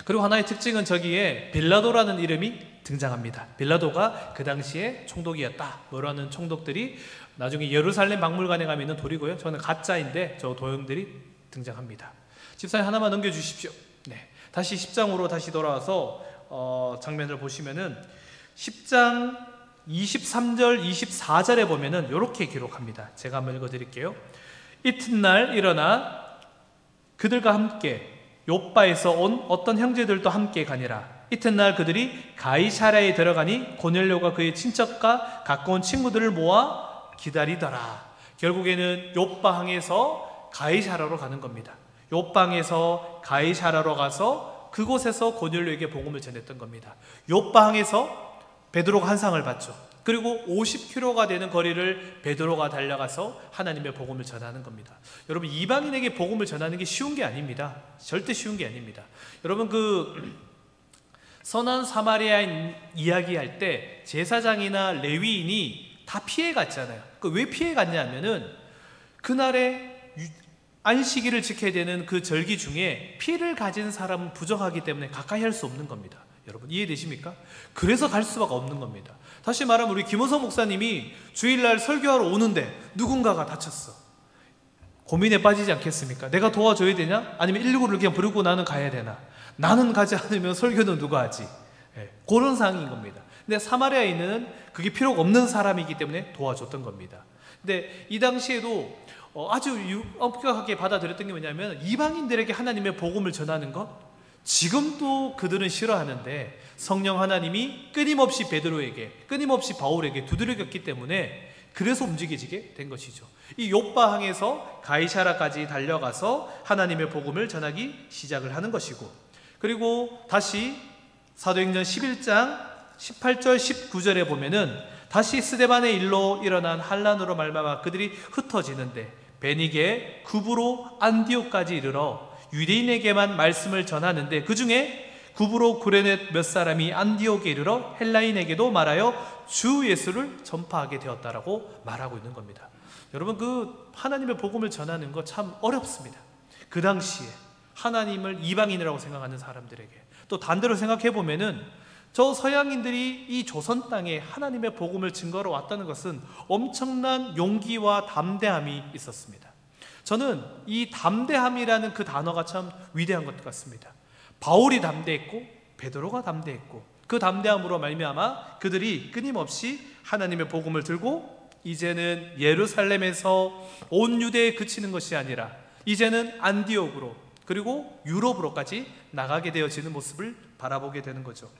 그리고 하나의 특징은 저기에 빌라도라는 이름이 등장합니다. 빌라도가 그 당시에 총독이었다. 뭐라는 총독들이 나중에 예루살렘 박물관에 가면 있는 돌이고요. 저는 가짜인데 저 도형들이 등장합니다. 집사님 하나만 넘겨주십시오. 네, 다시 10장으로 다시 돌아와서 장면을 보시면은 10장 23절 24절에 보면은 이렇게 기록합니다. 제가 한번 읽어드릴게요. 이튿날 일어나 그들과 함께 욥바에서 온 어떤 형제들도 함께 가니라. 이튿날 그들이 가이사랴에 들어가니 고넬료가 그의 친척과 가까운 친구들을 모아 기다리더라. 결국에는 욥바항에서 가이사랴로 가는 겁니다. 욥바항에서 가이사랴로 가서 그곳에서 고넬료에게 복음을 전했던 겁니다. 욥바항에서 베드로가 한 상을 받죠. 그리고 50km가 되는 거리를 베드로가 달려가서 하나님의 복음을 전하는 겁니다. 여러분, 이방인에게 복음을 전하는 게 쉬운 게 아닙니다. 절대 쉬운 게 아닙니다. 여러분, 그 선한 사마리아인 이야기할 때 제사장이나 레위인이 다 피해 갔잖아요. 왜 피해 갔냐면은 그날에 안식일을 지켜야 되는 그 절기 중에 피를 가진 사람은 부족하기 때문에 가까이 할 수 없는 겁니다. 여러분, 이해되십니까? 그래서 갈 수밖에 없는 겁니다. 다시 말하면 우리 김호성 목사님이 주일날 설교하러 오는데 누군가가 다쳤어. 고민에 빠지지 않겠습니까? 내가 도와줘야 되냐? 아니면 119를 그냥 부르고 나는 가야 되나? 나는 가지 않으면 설교는 누가 하지? 그런 상황인 겁니다. 근데 사마리아인은 그게 필요가 없는 사람이기 때문에 도와줬던 겁니다. 근데 이 당시에도 아주 엄격하게 받아들였던 게 뭐냐면 이방인들에게 하나님의 복음을 전하는 것, 지금도 그들은 싫어하는데 성령 하나님이 끊임없이 베드로에게, 끊임없이 바울에게 두드려겼기 때문에 그래서 움직여지게 된 것이죠. 이 욥바항에서 가이사랴까지 달려가서 하나님의 복음을 전하기 시작을 하는 것이고, 그리고 다시 사도행전 11장 18절 19절에 보면은 다시 스데반의 일로 일어난 환난으로 말미암아 그들이 흩어지는데 베니게, 구브로, 안디옥까지 이르러 유대인에게만 말씀을 전하는데 그 중에 구브로, 구레네 몇 사람이 안디옥에 이르러 헬라인에게도 말하여 주 예수를 전파하게 되었다라고 말하고 있는 겁니다. 여러분, 그 하나님의 복음을 전하는 거 참 어렵습니다. 그 당시에 하나님을 이방인이라고 생각하는 사람들에게. 또 반대로 생각해 보면은 저 서양인들이 이 조선 땅에 하나님의 복음을 증거로 왔다는 것은 엄청난 용기와 담대함이 있었습니다. 저는 이 담대함이라는 그 단어가 참 위대한 것 같습니다. 바울이 담대했고 베드로가 담대했고 그 담대함으로 말미암아 그들이 끊임없이 하나님의 복음을 들고 이제는 예루살렘에서 온 유대에 그치는 것이 아니라 이제는 안디옥으로 그리고 유럽으로까지 나가게 되어지는 모습을 바라보게 되는 거죠.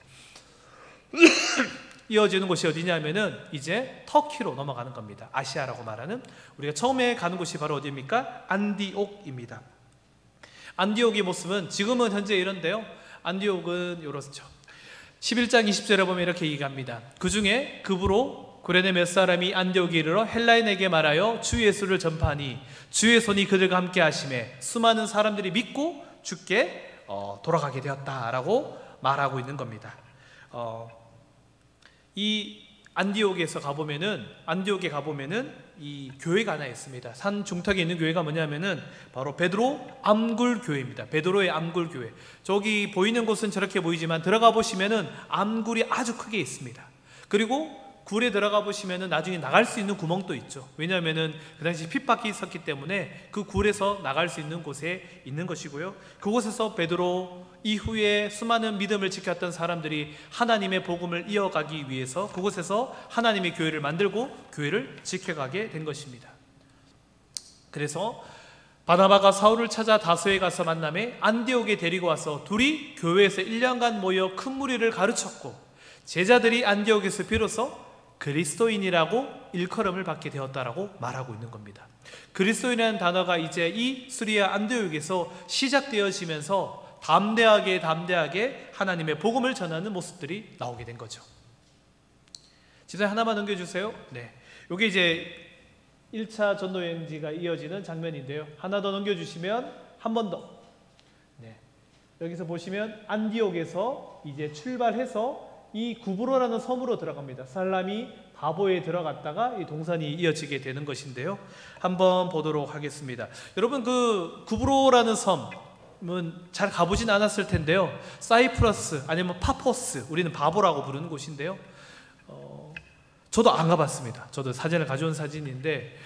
이어지는 곳이 어디냐면은 이제 터키로 넘어가는 겁니다. 아시아라고 말하는, 우리가 처음에 가는 곳이 바로 어디입니까? 안디옥입니다. 안디옥의 모습은 지금은 현재 이런데요, 안디옥은 이렇죠. 11장 20절에 보면 이렇게 얘기합니다. 그 중에 급으로 구레네 몇 사람이 안디옥에 이르러 헬라인에게 말하여 주 예수를 전파하니 주의 손이 그들과 함께 하심에 수많은 사람들이 믿고 주께 돌아가게 되었다라고 말하고 있는 겁니다. 이 안디옥에 가보면은 이 교회가 하나 있습니다. 산 중턱에 있는 교회가 뭐냐면은 바로 베드로 암굴 교회입니다. 베드로의 암굴 교회. 저기 보이는 곳은 저렇게 보이지만 들어가 보시면은 암굴이 아주 크게 있습니다. 그리고 굴에 들어가 보시면은 나중에 나갈 수 있는 구멍도 있죠. 왜냐하면은 그 당시 핍박이 있었기 때문에 그 굴에서 나갈 수 있는 곳에 있는 것이고요. 그곳에서 베드로 이후에 수많은 믿음을 지켰던 사람들이 하나님의 복음을 이어가기 위해서 그곳에서 하나님의 교회를 만들고 교회를 지켜가게 된 것입니다. 그래서 바나바가 사울을 찾아 다소에 가서 만남에 안디옥에 데리고 와서 둘이 교회에서 1년간 모여 큰 무리를 가르쳤고 제자들이 안디옥에서 비로소 그리스도인이라고 일컬음을 받게 되었다라고 말하고 있는 겁니다. 그리스도인이라는 단어가 이제 이 수리아 안디옥에서 시작되어지면서 담대하게 하나님의 복음을 전하는 모습들이 나오게 된 거죠. 지도에 하나만 넘겨주세요. 네, 이게 이제 1차 전도여행지가 이어지는 장면인데요. 하나 더 넘겨주시면 한 번 더. 네, 여기서 보시면 안디옥에서 이제 출발해서 이 구브로라는 섬으로 들어갑니다. 살람이 바보에 들어갔다가 이 동산이 이어지게 되는 것인데요. 한번 보도록 하겠습니다. 여러분, 그 구브로라는 섬은 잘 가보진 않았을 텐데요. 사이프러스 아니면 파포스, 우리는 바보라고 부르는 곳인데요. 저도 안 가봤습니다. 저도 사진을 가져온 사진인데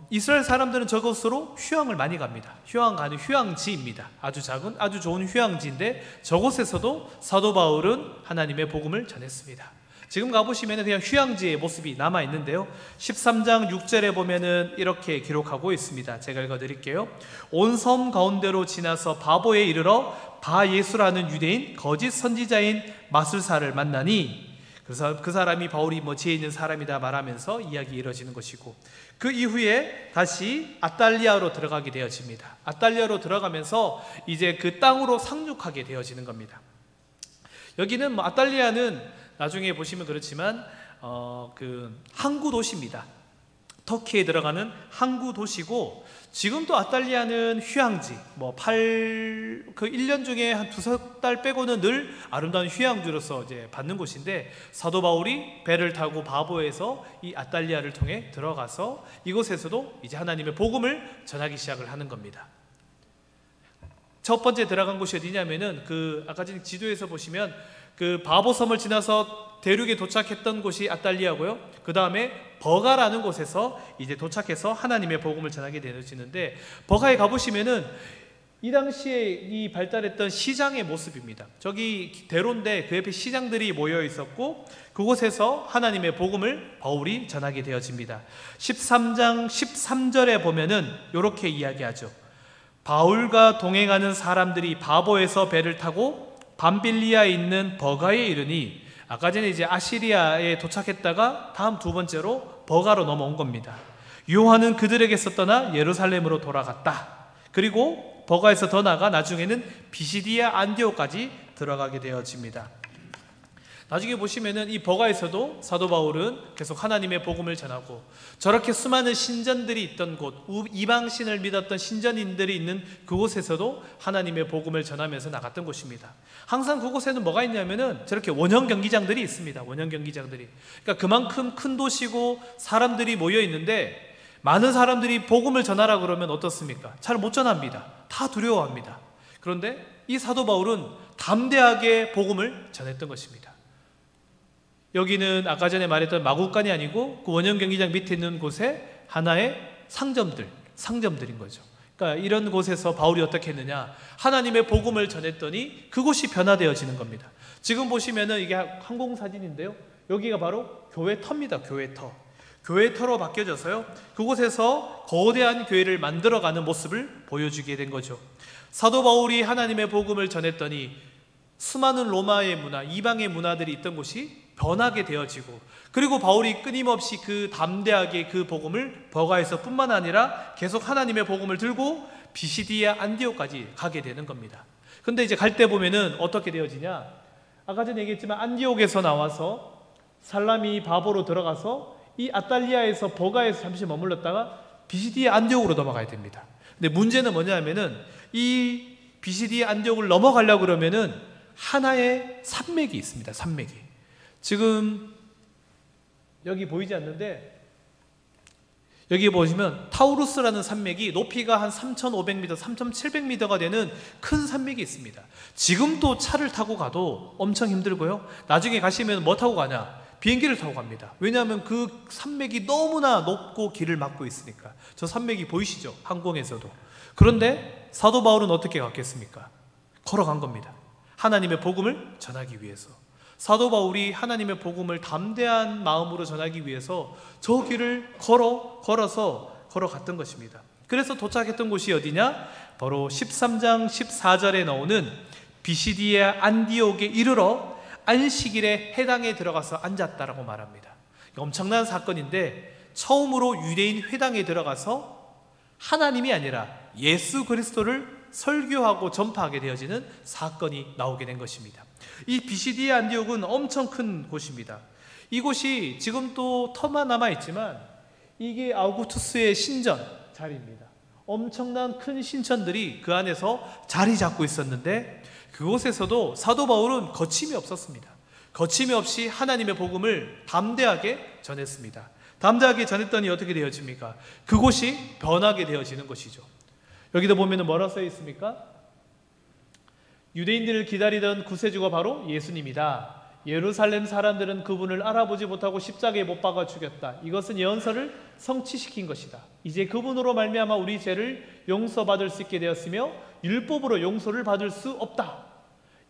이스라엘 사람들은 저곳으로 휴양을 많이 갑니다. 휴양 가는 휴양지입니다. 아주 작은 아주 좋은 휴양지인데 저곳에서도 사도 바울은 하나님의 복음을 전했습니다. 지금 가보시면 그냥 휴양지의 모습이 남아있는데요. 13장 6절에 보면은 이렇게 기록하고 있습니다. 제가 읽어드릴게요. 온 섬 가운데로 지나서 바보에 이르러 바 예수라는 유대인 거짓 선지자인 마술사를 만나니, 그래서 그 사람이 바울이 지혜 있는 사람이다 말하면서 이야기 이뤄지는 것이고, 그 이후에 다시 아탈리아로 들어가게 되어집니다. 아탈리아로 들어가면서 이제 그 땅으로 상륙하게 되어지는 겁니다. 여기는 아탈리아는 나중에 보시면 그렇지만 그 항구 도시입니다. 터키에 들어가는 항구 도시고, 지금도 아탈리아는 휴양지, 그 1년 중에 한 2-3달 빼고는 늘 아름다운 휴양지로서 이제 받는 곳인데, 사도 바울이 배를 타고 바보에서 이 아탈리아를 통해 들어가서 이곳에서도 이제 하나님의 복음을 전하기 시작을 하는 겁니다. 첫 번째 들어간 곳이 어디냐면은 그 아까 전 지도에서 보시면 그 바보섬을 지나서 대륙에 도착했던 곳이 아탈리아고요. 그 다음에 버가라는 곳에서 이제 도착해서 하나님의 복음을 전하게 되어지는데, 버가에 가보시면은 이 당시에 이 발달했던 시장의 모습입니다. 저기 대로인데 그 옆에 시장들이 모여 있었고, 그곳에서 하나님의 복음을 바울이 전하게 되어집니다. 13장 13절에 보면은 이렇게 이야기하죠. 바울과 동행하는 사람들이 바보에서 배를 타고 밤빌리아에 있는 버가에 이르니, 아까 전에 이제 아시리아에 도착했다가 다음 두 번째로 버가로 넘어온 겁니다. 요한은 그들에게서 떠나 예루살렘으로 돌아갔다. 그리고 버가에서 더 나아가 나중에는 비시디아 안디옥까지 들어가게 되어집니다. 나중에 보시면은 이 버가에서도 사도 바울은 계속 하나님의 복음을 전하고, 저렇게 수많은 신전들이 있던 곳, 이방신을 믿었던 신전인들이 있는 그곳에서도 하나님의 복음을 전하면서 나갔던 곳입니다. 항상 그곳에는 뭐가 있냐면은 저렇게 원형 경기장들이 있습니다. 원형 경기장들이. 그러니까 그만큼 큰 도시고 사람들이 모여 있는데, 많은 사람들이 복음을 전하라 그러면 어떻습니까? 잘 못 전합니다. 다 두려워합니다. 그런데 이 사도 바울은 담대하게 복음을 전했던 것입니다. 여기는 아까 전에 말했던 마구간이 아니고 그 원형 경기장 밑에 있는 곳에 하나의 상점들인 거죠. 그러니까 이런 곳에서 바울이 어떻게 했느냐, 하나님의 복음을 전했더니 그곳이 변화되어지는 겁니다. 지금 보시면은 이게 항공 사진인데요. 여기가 바로 교회터입니다. 교회터로 바뀌어져서요, 그곳에서 거대한 교회를 만들어가는 모습을 보여주게 된 거죠. 사도 바울이 하나님의 복음을 전했더니 수많은 로마의 문화, 이방의 문화들이 있던 곳이 변하게 되어지고, 그리고 바울이 끊임없이 그 담대하게 그 복음을 버가에서 뿐만 아니라 계속 하나님의 복음을 들고 비시디아 안디옥까지 가게 되는 겁니다. 근데 이제 갈 때 보면은 어떻게 되어지냐, 아까 전에 얘기했지만 안디옥에서 나와서 살라미 바보로 들어가서 이 아탈리아에서 버가에서 잠시 머물렀다가 비시디아 안디옥으로 넘어가야 됩니다. 근데 문제는 뭐냐면은 이 비시디아 안디옥을 넘어가려고 그러면은 하나의 산맥이 있습니다. 산맥이. 지금 여기 보이지 않는데, 여기 보시면 타우루스라는 산맥이 높이가 한 3,500m, 3,700m가 되는 큰 산맥이 있습니다. 지금 또 차를 타고 가도 엄청 힘들고요, 나중에 가시면 뭐 타고 가냐? 비행기를 타고 갑니다. 왜냐하면 그 산맥이 너무나 높고 길을 막고 있으니까. 저 산맥이 보이시죠? 항공에서도. 그런데 사도 바울은 어떻게 갔겠습니까? 걸어간 겁니다. 하나님의 복음을 전하기 위해서. 사도 바울이 하나님의 복음을 담대한 마음으로 전하기 위해서 저 길을 걸어서 걸어갔던 것입니다. 그래서 도착했던 곳이 어디냐? 바로 13장 14절에 나오는 비시디아 안디옥에 이르러 안식일에 회당에 들어가서 앉았다라고 말합니다. 엄청난 사건인데, 처음으로 유대인 회당에 들어가서 하나님이 아니라 예수 그리스도를 설교하고 전파하게 되어지는 사건이 나오게 된 것입니다. 이 비시디아 안디옥은 엄청 큰 곳입니다. 이곳이 지금 또 터만 남아있지만 이게 아우구스투스의 신전 자리입니다. 엄청난 큰 신전들이 그 안에서 자리 잡고 있었는데, 그곳에서도 사도 바울은 거침이 없었습니다. 거침이 없이 하나님의 복음을 담대하게 전했습니다. 담대하게 전했더니 어떻게 되어집니까? 그곳이 변하게 되어지는 것이죠. 여기도 보면 뭐라고 써 있습니까? 유대인들을 기다리던 구세주가 바로 예수님이다. 예루살렘 사람들은 그분을 알아보지 못하고 십자가에 못 박아 죽였다. 이것은 예언서를 성취시킨 것이다. 이제 그분으로 말미암아 우리 죄를 용서받을 수 있게 되었으며 율법으로 용서를 받을 수 없다.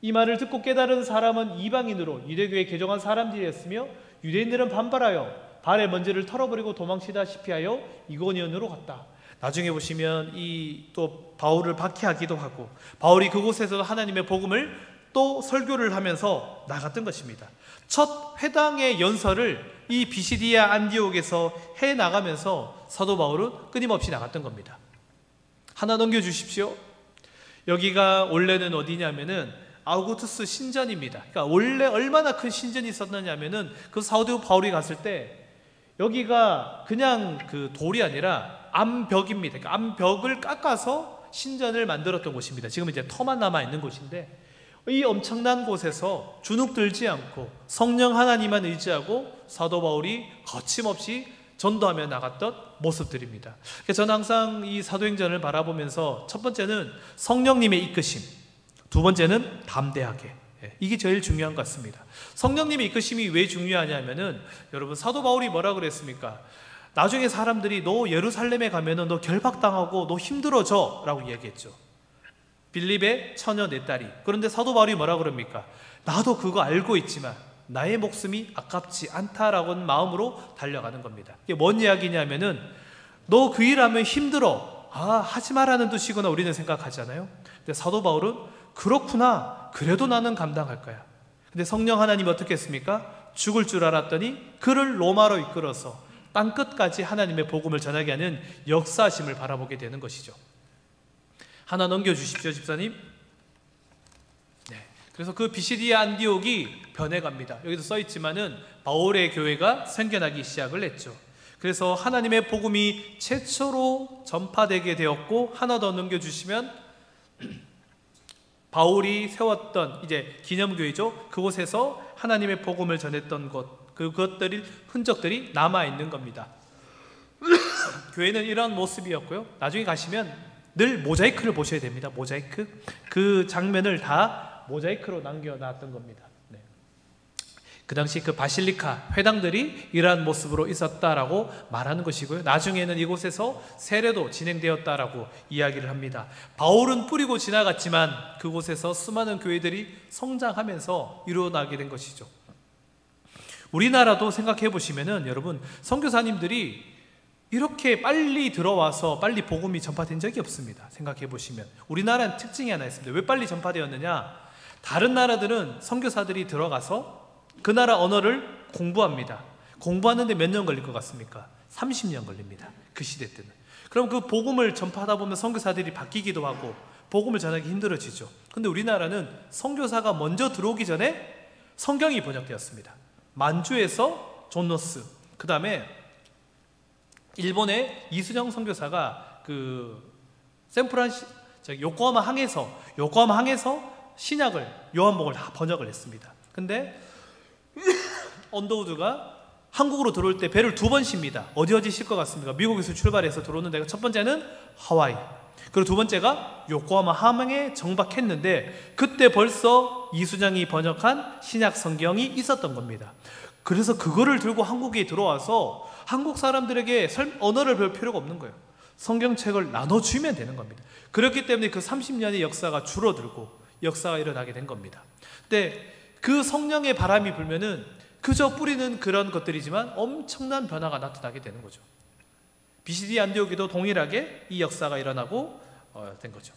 이 말을 듣고 깨달은 사람은 이방인으로 유대교에 개종한 사람들이었으며, 유대인들은 반발하여 발의 먼지를 털어버리고 도망치다시피 하여 이고니온으로 갔다. 나중에 보시면 이 또 바울을 박해하기도 하고, 바울이 그곳에서 하나님의 복음을 또 설교를 하면서 나갔던 것입니다. 첫 회당의 연설을 이 비시디아 안디옥에서 해 나가면서 사도 바울은 끊임없이 나갔던 겁니다. 하나 넘겨주십시오. 여기가 원래는 어디냐면은 아우구스투스 신전입니다. 그러니까 원래 얼마나 큰 신전이 있었느냐면은 그 사도 바울이 갔을 때 여기가 그냥 그 돌이 아니라 암벽입니다. 그러니까 암벽을 깎아서 신전을 만들었던 곳입니다. 지금 이제 터만 남아 있는 곳인데, 이 엄청난 곳에서 주눅 들지 않고 성령 하나님만 의지하고 사도 바울이 거침없이 전도하며 나갔던 모습들입니다. 저는 항상 이 사도행전을 바라보면서 첫 번째는 성령님의 이끄심, 두 번째는 담대하게, 이게 제일 중요한 것 같습니다. 성령님의 이끄심이 왜 중요하냐면은, 여러분 사도 바울이 뭐라 그랬습니까? 나중에 사람들이 너 예루살렘에 가면은 너 결박당하고 너 힘들어져 라고 얘기했죠. 빌립의 처녀 내 딸이. 그런데 사도 바울이 뭐라 그럽니까? 나도 그거 알고 있지만 나의 목숨이 아깝지 않다라는 마음으로 달려가는 겁니다. 이게 뭔 이야기냐면은, 너 그 일하면 힘들어, 하지 말라는 뜻이구나 우리는 생각하잖아요. 근데 사도 바울은 그렇구나, 그래도 나는 감당할 거야. 근데 성령 하나님이 어떻게 했습니까? 죽을 줄 알았더니 그를 로마로 이끌어서 땅끝까지 하나님의 복음을 전하게 하는 역사심을 바라보게 되는 것이죠. 하나 넘겨주십시오, 집사님. 네. 그래서 그 비시디아 안디옥이 변해갑니다. 여기도 써있지만은 바울의 교회가 생겨나기 시작을 했죠. 그래서 하나님의 복음이 최초로 전파되게 되었고, 하나 더 넘겨주시면 바울이 세웠던 이제 기념교회죠. 그곳에서 하나님의 복음을 전했던 그것들이 흔적들이 남아 있는 겁니다. 교회는 이런 모습이었고요. 나중에 가시면 늘 모자이크를 보셔야 됩니다. 모자이크, 그 장면을 다 모자이크로 남겨놨던 겁니다. 네. 그 당시 그 바실리카 회당들이 이러한 모습으로 있었다라고 말하는 것이고요. 나중에는 이곳에서 세례도 진행되었다라고 이야기를 합니다. 바울은 뿌리고 지나갔지만 그곳에서 수많은 교회들이 성장하면서 이루어나게 된 것이죠. 우리나라도 생각해 보시면은 여러분 선교사님들이 이렇게 빨리 들어와서 빨리 복음이 전파된 적이 없습니다. 생각해 보시면 우리나라는 특징이 하나 있습니다. 왜 빨리 전파되었느냐? 다른 나라들은 선교사들이 들어가서 그 나라 언어를 공부합니다. 공부하는데 몇 년 걸릴 것 같습니까? 30년 걸립니다. 그 시대 때는. 그럼 그 복음을 전파하다 보면 선교사들이 바뀌기도 하고 복음을 전하기 힘들어지죠. 근데 우리나라는 선교사가 먼저 들어오기 전에 성경이 번역되었습니다. 만주에서 존 노스, 그 다음에 일본의 이수정 선교사가 그 요코하마 항에서 신약을 요한복음을 다 번역을 했습니다. 근데 언더우드가 한국으로 들어올 때 배를 2번 씁니다. 어디 쉴 것 같습니까? 미국에서 출발해서 들어오는데 첫 번째는 하와이, 그리고 두 번째가 요코하마 함흥에 정박했는데 그때 벌써 이수정이 번역한 신약 성경이 있었던 겁니다. 그래서 그거를 들고 한국에 들어와서 한국 사람들에게 언어를 배울 필요가 없는 거예요. 성경책을 나눠주면 되는 겁니다. 그렇기 때문에 그 30년의 역사가 줄어들고 역사가 일어나게 된 겁니다. 근데 그 성령의 바람이 불면은 그저 뿌리는 그런 것들이지만 엄청난 변화가 나타나게 되는 거죠. 비시디 안디옥에도 동일하게 이 역사가 일어나고 된 거죠.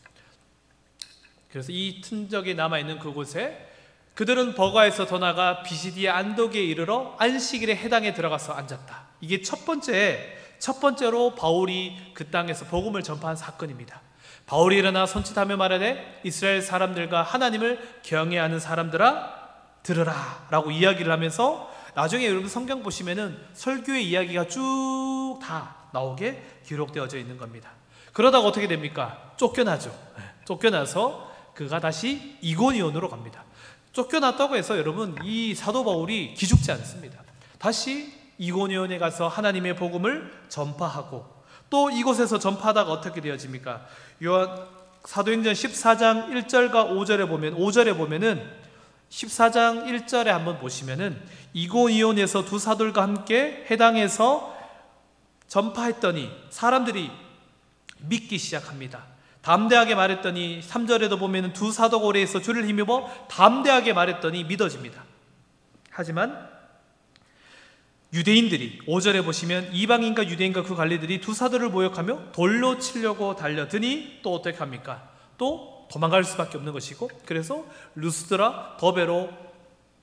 그래서 이 흔적이 남아있는 그곳에 그들은 버가에서 더 나아가 비시디 안독에 이르러 안식일에 해당에 들어가서 앉았다. 이게 첫 번째로 바울이 그 땅에서 복음을 전파한 사건입니다. 바울이 일어나 손짓하며 말하되 이스라엘 사람들과 하나님을 경외하는 사람들아 들으라 라고 이야기를 하면서 나중에 여러분 성경 보시면은 설교의 이야기가 쭉 다 나오게 기록되어져 있는 겁니다. 그러다가 어떻게 됩니까? 쫓겨나죠. 쫓겨나서 그가 다시 이고니온으로 갑니다. 쫓겨났다고 해서 여러분 이 사도 바울이 기죽지 않습니다. 다시 이고니온에 가서 하나님의 복음을 전파하고 또 이곳에서 전파하다가 어떻게 되어집니까? 사도행전 14장 1절과 5절에 보면은 14장 1절에 한번 보시면은 이고니온에서 두 사도들과 함께 해당에서 전파했더니 사람들이 믿기 시작합니다. 담대하게 말했더니 3절에도 보면은 두 사도가 오래에서 주를 힘입어 담대하게 말했더니 믿어집니다. 하지만 유대인들이 5절에 보시면 이방인과 유대인과 그 관리들이 두 사도를 모욕하며 돌로 치려고 달려드니 또 어떻게 합니까? 또 도망갈 수밖에 없는 것이고 그래서 루스드라, 더베로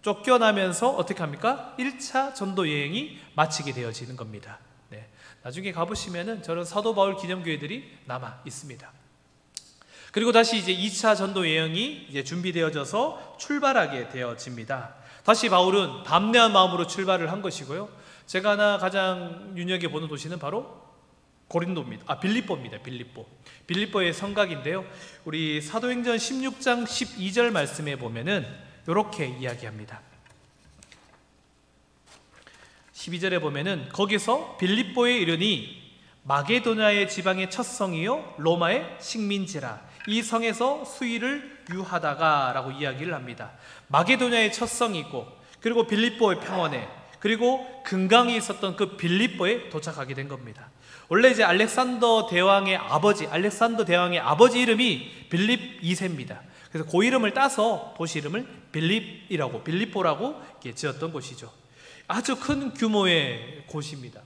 쫓겨나면서 어떻게 합니까? 1차 전도 여행이 마치게 되어지는 겁니다. 네. 나중에 가보시면은 저런 사도 바울 기념교회들이 남아 있습니다. 그리고 다시 이제 2차 전도 여행이 이제 준비되어져서 출발하게 되어집니다. 다시 바울은 담대한 마음으로 출발을 한 것이고요. 제가 하나 가장 눈여겨보는 도시는 바로 빌립보입니다. 빌립보의 성곽인데요. 우리 사도행전 16장 12절 말씀에 보면은 이렇게 이야기합니다. 12절에 보면은 거기서 빌립보에 이르니 마게도냐의 지방의 첫 성이요 로마의 식민지라 이 성에서 수의를 유하다가 라고 이야기를 합니다. 마게도냐의 첫 성이고 그리고 빌립보의 평원에 그리고 금강이 있었던 그 빌립보에 도착하게 된 겁니다. 원래 이제 알렉산더 대왕의 아버지 이름이 빌립 2세입니다. 그래서 그 이름을 따서 도시 이름을 빌립보라고 지었던 곳이죠. 아주 큰 규모의 곳입니다.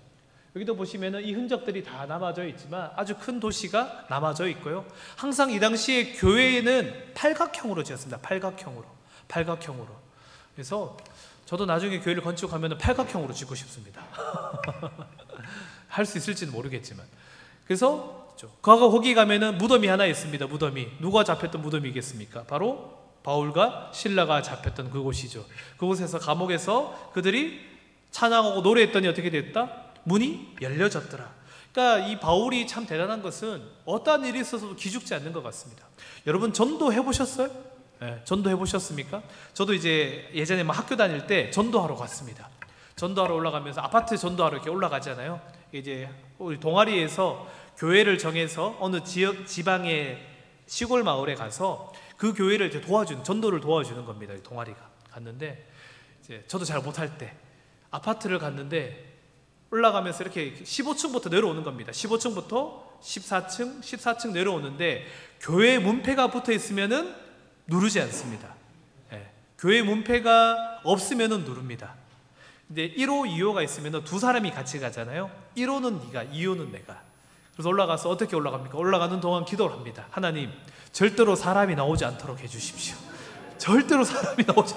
여기도 보시면은 이 흔적들이 다 남아져 있지만 아주 큰 도시가 남아져 있고요. 항상 이 당시에 교회는 팔각형으로 지었습니다. 팔각형으로. 그래서 저도 나중에 교회를 건축하면 팔각형으로 짓고 싶습니다. 할 수 있을지는 모르겠지만. 그래서 거기 가면은 무덤이 하나 있습니다. 무덤이. 누가 잡혔던 무덤이겠습니까? 바로 바울과 실라가 잡혔던 그곳이죠. 그곳에서 감옥에서 그들이 찬양하고 노래했더니 어떻게 됐다? 문이 열려졌더라. 그러니까 이 바울이 참 대단한 것은 어떠한 일이 있어서도 기죽지 않는 것 같습니다. 여러분 전도해 보셨어요? 네, 전도해 보셨습니까? 저도 이제 예전에 학교 다닐 때 전도하러 갔습니다. 전도하러 올라가면서 아파트 전도하러 이렇게 올라가잖아요. 이제 우리 동아리에서 교회를 정해서 어느 지방의 시골 마을에 가서 그 교회를 이제 전도를 도와주는 겁니다. 동아리가 갔는데 이제 저도 잘 못할 때 아파트를 갔는데 올라가면서 이렇게 15층부터 내려오는 겁니다. 15층부터 14층 내려오는데 교회 문패가 붙어 있으면은 누르지 않습니다. 네. 교회 문패가 없으면은 누릅니다. 근데 1호, 2호가 있으면 두 사람이 같이 가잖아요. 1호는 네가, 2호는 내가. 그래서 올라가서 어떻게 올라갑니까? 올라가는 동안 기도를 합니다. 하나님, 절대로 사람이 나오지 않도록 해주십시오. 절대로 사람이 나오지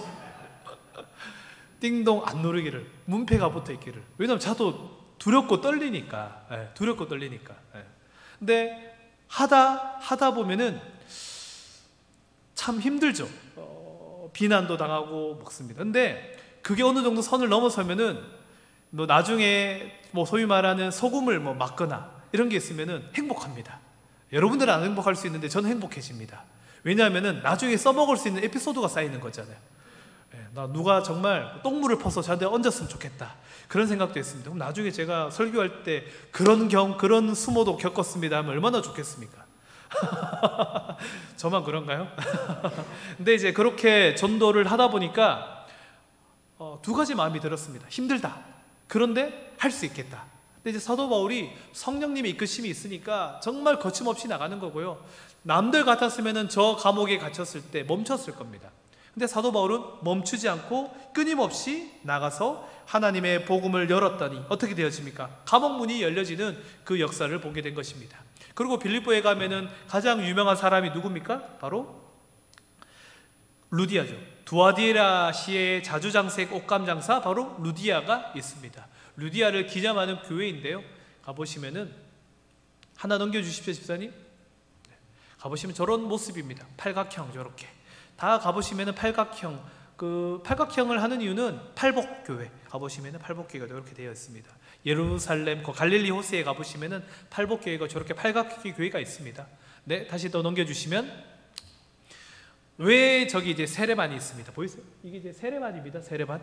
띵동 안 누르기를, 문패가 붙어 있기를. 왜냐하면 저도 두렵고 떨리니까. 두렵고 떨리니까. 근데 하다 보면은 참 힘들죠. 비난도 당하고 먹습니다. 근데 그게 어느 정도 선을 넘어서면은 뭐 나중에 뭐 소위 말하는 소금을 뭐 맞거나 이런 게 있으면은 행복합니다. 여러분들은 안 행복할 수 있는데 저는 행복해집니다. 왜냐하면은 나중에 써먹을 수 있는 에피소드가 쌓이는 거잖아요. 나 누가 정말 똥물을 퍼서 저한테 얹었으면 좋겠다, 그런 생각도 했습니다. 그럼 나중에 제가 설교할 때 그런 수모도 겪었습니다 하면 얼마나 좋겠습니까? 저만 그런가요? 근데 이제 그렇게 전도를 하다 보니까 두 가지 마음이 들었습니다. 힘들다. 그런데 할 수 있겠다. 근데 이제 사도 바울이 성령님의 이끄심이 있으니까 정말 거침없이 나가는 거고요. 남들 같았으면은 저 감옥에 갇혔을 때 멈췄을 겁니다. 근데 사도 바울은 멈추지 않고 끊임없이 나가서 하나님의 복음을 열었더니 어떻게 되었습니까? 감옥 문이 열려지는 그 역사를 보게 된 것입니다. 그리고 빌립보에 가면은 가장 유명한 사람이 누굽니까? 바로 루디아죠. 두아디라 시의 자주장색 옷감 장사 바로 루디아가 있습니다. 루디아를 기념하는 교회인데요. 가보시면은 하나 넘겨주십시오, 집사님. 가보시면 저런 모습입니다. 팔각형 저렇게. 다 가보시면은 팔각형. 그 팔각형을 하는 이유는 팔복교회. 가보시면은 팔복교회가 이렇게 되어 있습니다. 예루살렘 갈릴리 호세에 가보시면은 팔복교회가 저렇게 팔각형 교회가 있습니다. 네, 다시 또 넘겨주시면 왜 저기 이제 세례반이 있습니다. 보이세요? 이게 이제 세례반입니다. 세례반.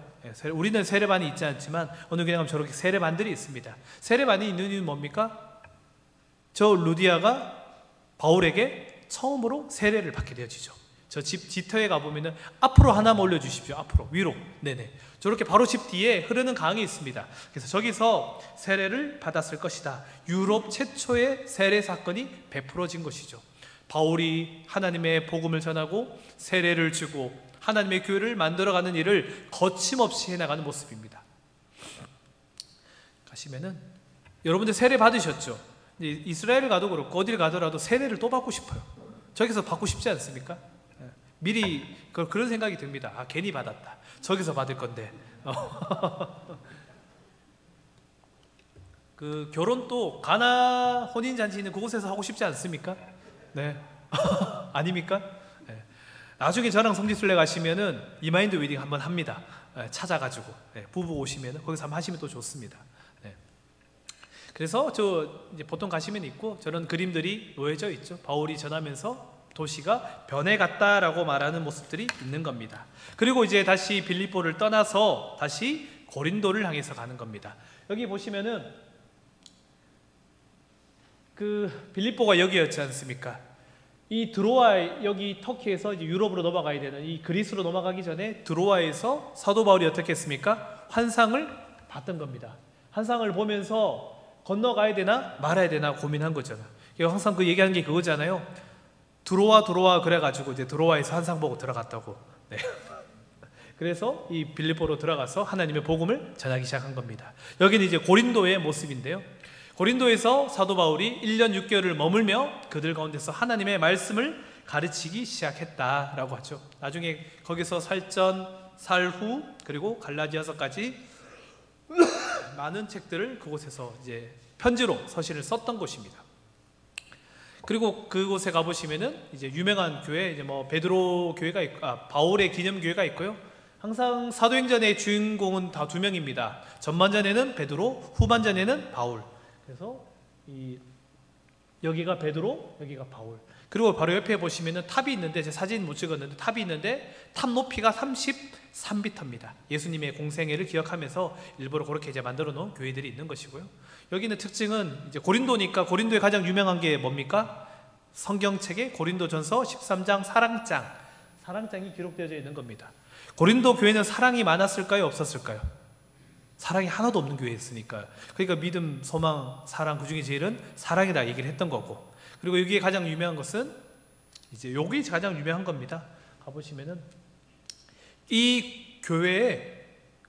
우리는 세례반이 있지 않지만 어느 교회 가면 저렇게 세례반들이 있습니다. 세례반이 있는 이유는 뭡니까? 저 루디아가 바울에게 처음으로 세례를 받게 되어지죠. 저 집 뒤터에 가보면은 앞으로 하나만 올려주십시오. 앞으로 위로. 네네. 저렇게 바로 집 뒤에 흐르는 강이 있습니다. 그래서 저기서 세례를 받았을 것이다. 유럽 최초의 세례 사건이 베풀어진 것이죠. 바울이 하나님의 복음을 전하고 세례를 주고 하나님의 교회를 만들어가는 일을 거침없이 해나가는 모습입니다. 가시면은 여러분들 세례 받으셨죠? 이스라엘 가도 그렇고 어딜 가더라도 세례를 또 받고 싶어요. 저기서 받고 싶지 않습니까? 미리 그런 생각이 듭니다. 아, 괜히 받았다. 저기서 받을 건데. 그 결혼도 가나 혼인잔치 있는 그곳에서 하고 싶지 않습니까? 네. 아닙니까? 네. 나중에 저랑 성지순례 가시면은 이마인드 웨딩 한번 합니다. 네, 찾아가지고 부부 오시면은 거기서 한번 하시면 또 좋습니다. 네. 그래서 저 이제 보통 가시면 있고 저런 그림들이 놓여져 있죠. 바울이 전하면서 도시가 변해갔다라고 말하는 모습들이 있는 겁니다. 그리고 이제 다시 빌립보를 떠나서 다시 고린도를 향해서 가는 겁니다. 여기 보시면은 그 빌립보가 여기였지 않습니까? 이 드로아, 여기 터키에서 이제 유럽으로 넘어가야 되는, 이 그리스로 넘어가기 전에 드로아에서 사도 바울이 어떻게 했습니까? 환상을 봤던 겁니다. 환상을 보면서 건너가야 되나 말아야 되나 고민한 거잖아요. 항상 그 얘기하는 게 그거잖아요. 들어와 그래가지고 이제 드로아에서 환상 보고 들어갔다고. 네. 그래서 이 빌립보로 들어가서 하나님의 복음을 전하기 시작한 겁니다. 여기는 이제 고린도의 모습인데요. 고린도에서 사도 바울이 1년 6개월을 머물며 그들 가운데서 하나님의 말씀을 가르치기 시작했다라고 하죠. 나중에 거기서 살전, 살후, 그리고 갈라디아서까지 많은 책들을 그곳에서 이제 편지로 서신을 썼던 곳입니다. 그리고 그곳에 가보시면은 이제 유명한 교회, 이제 뭐 베드로 교회가 있고, 바울의 기념 교회가 있고요. 항상 사도행전의 주인공은 다 두 명입니다. 전반전에는 베드로, 후반전에는 바울. 그래서 여기가 베드로, 여기가 바울. 그리고 바로 옆에 보시면은 탑이 있는데, 제 사진 못 찍었는데 탑이 있는데 탑 높이가 33m입니다. 예수님의 공생애를 기억하면서 일부러 그렇게 이제 만들어 놓은 교회들이 있는 것이고요. 여기는 특징은 이제 고린도니까 고린도에 가장 유명한 게 뭡니까? 성경책에 고린도전서 13장 사랑장이 기록되어져 있는 겁니다. 고린도 교회는 사랑이 많았을까요? 없었을까요? 사랑이 하나도 없는 교회였으니까요. 그러니까 믿음, 소망, 사랑, 그 중에 제일은 사랑이다 얘기를 했던 거고. 그리고 여기에 가장 유명한 것은 이제 여기 가장 유명한 겁니다. 가보시면은 이 교회에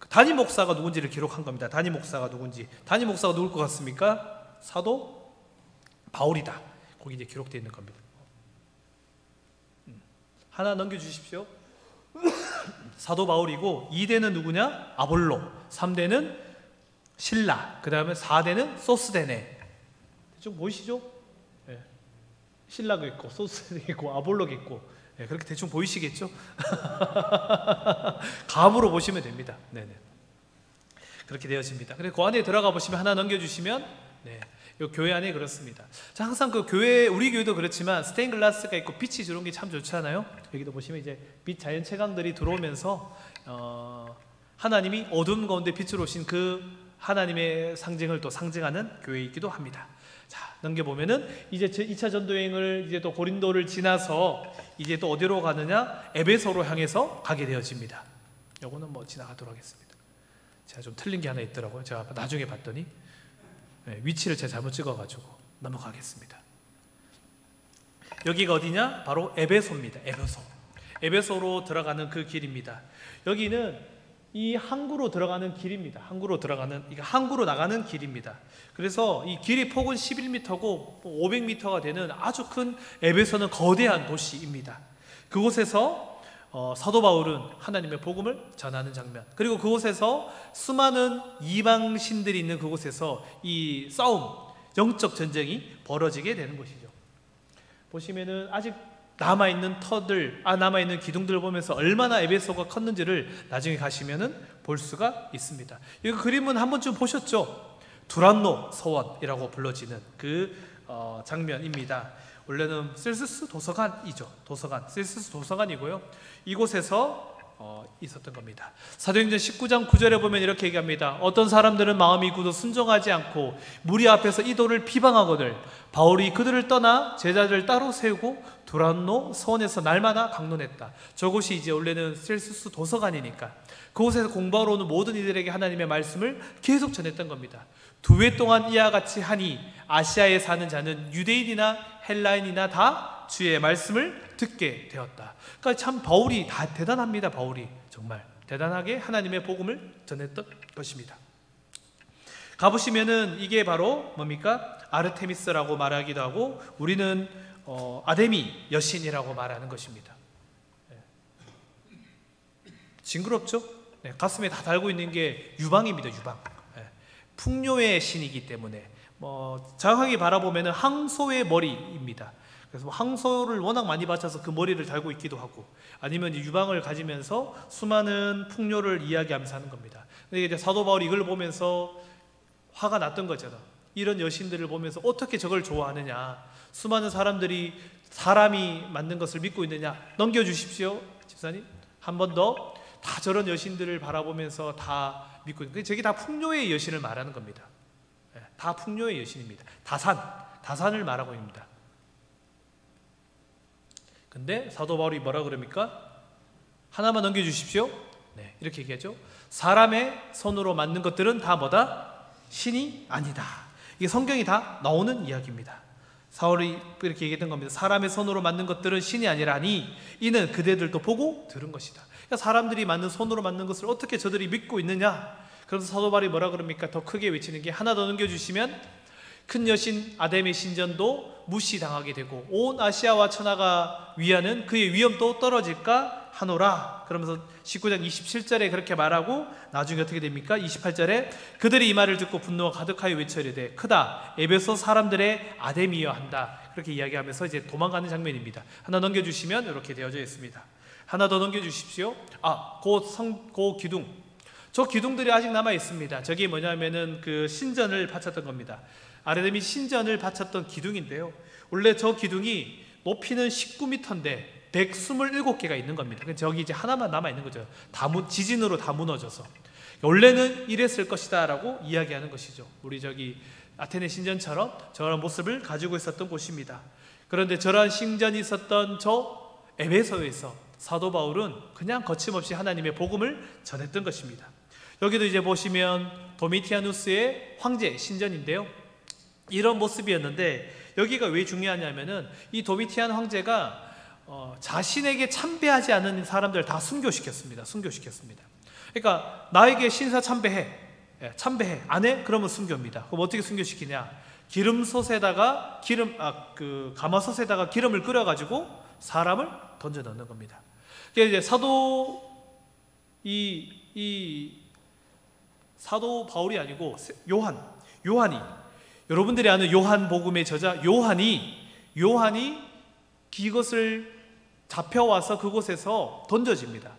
단임 목사가 누군지를 기록한 겁니다. 단임 목사가 누군지. 단임 목사가 누굴 것 같습니까? 사도 바울이다. 거기 이제 기록되어 있는 겁니다. 하나 넘겨주십시오. 사도 바울이고 2대는 누구냐? 아볼로. 3대는 신라. 그 다음에 4대는 소스데네. 좀 보이시죠? 네. 신라가 있고 소스데네 있고 아볼로가 있고, 네, 그렇게 대충 보이시겠죠? 감으로 보시면 됩니다. 네네. 그렇게 되어집니다. 그래서 그 안에 들어가 보시면 하나 넘겨주시면, 네, 이 교회 안에 그렇습니다. 자, 항상 그 교회, 우리 교회도 그렇지만 스테인글라스가 있고 빛이 들어온 게 참 좋잖아요. 여기도 보시면 이제 빛 자연 채광들이 들어오면서 하나님이 어둠 가운데 빛으로 오신 그 하나님의 상징을 또 상징하는 교회이기도 합니다. 자, 넘겨보면은 이제 2차 전도여행을 이제 또 고린도를 지나서 이제 또 어디로 가느냐? 에베소로 향해서 가게 되어집니다. 요거는 뭐 지나가도록 하겠습니다. 제가 좀 틀린 게 하나 있더라고요. 제가 나중에 봤더니, 네, 위치를 제가 잘못 찍어가지고 넘어가겠습니다. 여기가 어디냐? 바로 에베소입니다. 에베소로 들어가는 그 길입니다. 여기는 이 항구로 들어가는 길입니다. 항구로 나가는 길입니다. 그래서 이 길이 폭은 11m고 500m가 되는 아주 큰 에베소는 거대한 도시입니다. 그곳에서 사도 바울은 하나님의 복음을 전하는 장면, 그리고 그곳에서 수많은 이방신들이 있는 그곳에서 이 싸움, 영적 전쟁이 벌어지게 되는 것이죠. 보시면은 아직 남아있는 남아있는 기둥들을 보면서 얼마나 에베소가 컸는지를 나중에 가시면은 볼 수가 있습니다. 이 그림은 한 번쯤 보셨죠? 두란노 서원이라고 불러지는 그 장면입니다. 원래는 셀수스 도서관이죠. 셀수스 도서관이고요. 이곳에서 있었던 겁니다. 사도행전 19장 9절에 보면 이렇게 얘기합니다. 어떤 사람들은 마음이 굳어 순종하지 않고 무리 앞에서 이도를 비방하거늘 바울이 그들을 떠나 제자들을 따로 세우고 두란노 서원에서 날마다 강론했다. 저곳이 이제 원래는 셀수스 도서관이니까 그곳에서 공부하러 오는 모든 이들에게 하나님의 말씀을 계속 전했던 겁니다. 2회 동안 이와 같이 하니 아시아에 사는 자는 유대인이나 헬라인이나 다 주의 말씀을 듣게 되었다. 그러니까 참 바울이 다 대단합니다. 바울이 정말 대단하게 하나님의 복음을 전했던 것입니다. 가보시면은 이게 바로 뭡니까? 아르테미스라고 말하기도 하고 우리는 아데미 여신이라고 말하는 것입니다. 징그럽죠? 네, 가슴에 다 달고 있는 게 유방입니다. 유방. 풍요의 신이기 때문에 정확하게 바라보면은 항소의 머리입니다. 그래서 항소를 워낙 많이 바쳐서 그 머리를 달고 있기도 하고, 아니면 유방을 가지면서 수많은 풍요를 이야기하면서 하는 겁니다. 근데 이제 사도 바울이 이걸 보면서 화가 났던 거잖아. 이런 여신들을 보면서 어떻게 저걸 좋아하느냐, 수많은 사람들이 사람이 만든 것을 믿고 있느냐. 넘겨주십시오, 집사님. 한 번 더. 다 저런 여신들을 바라보면서 다 믿고 있는, 저게 다 풍요의 여신을 말하는 겁니다. 다 풍요의 여신입니다. 다산을 말하고 있습니다. 근데 사도 바울이 뭐라 그럽니까? 하나만 넘겨주십시오. 네, 이렇게 얘기하죠. 사람의 손으로 만든 것들은 다 뭐다? 신이 아니다. 이게 성경이 다 나오는 이야기입니다. 사울이 이렇게 얘기했던 겁니다. 사람의 손으로 만든 것들은 신이 아니라니 이는 그대들도 보고 들은 것이다. 그러니까 사람들이 만든 손으로 만든 것을 어떻게 저들이 믿고 있느냐. 그래서 사도 바울이 뭐라 그럽니까? 더 크게 외치는 게, 하나 더 넘겨주시면, 큰 여신 아데미 신전도 무시당하게 되고 온 아시아와 천하가 위하는 그의 위엄도 떨어질까 하노라. 그러면서 19장 27절에 그렇게 말하고 나중에 어떻게 됩니까? 28절에 그들이 이 말을 듣고 분노가 가득하여 외쳐이르되 크다 에베소 사람들의 아데미여 한다. 그렇게 이야기하면서 이제 도망가는 장면입니다. 하나 넘겨주시면 이렇게 되어져 있습니다. 하나 더 넘겨주십시오. 그 기둥, 저 기둥들이 아직 남아 있습니다. 저게 뭐냐면은 그 신전을 바쳤던 겁니다. 아르데미 신전을 바쳤던 기둥인데요. 원래 저 기둥이 높이는 19m인데 127개가 있는 겁니다. 저기 이제 하나만 남아 있는 거죠. 지진으로 다 무너져서. 원래는 이랬을 것이다 라고 이야기하는 것이죠. 우리 저기 아테네 신전처럼 저런 모습을 가지고 있었던 곳입니다. 그런데 저런 신전이 있었던 저 에베소에서 사도 바울은 그냥 거침없이 하나님의 복음을 전했던 것입니다. 여기도 이제 보시면 도미티아누스의 황제 신전인데요. 이런 모습이었는데 여기가 왜 중요하냐면은 이 도미티안 황제가 자신에게 참배하지 않은 사람들을 다 순교시켰습니다. 그러니까 나에게 신사 참배해, 참배해 안 해? 그러면 순교입니다. 그럼 어떻게 순교시키냐? 기름솥에다가 가마솥에다가 기름을 끓여가지고 사람을 던져 넣는 겁니다. 이제 사도 바울이 아니고 요한이 여러분들이 아는 요한복음의 저자 요한이 이것을 잡혀와서 그곳에서 던져집니다.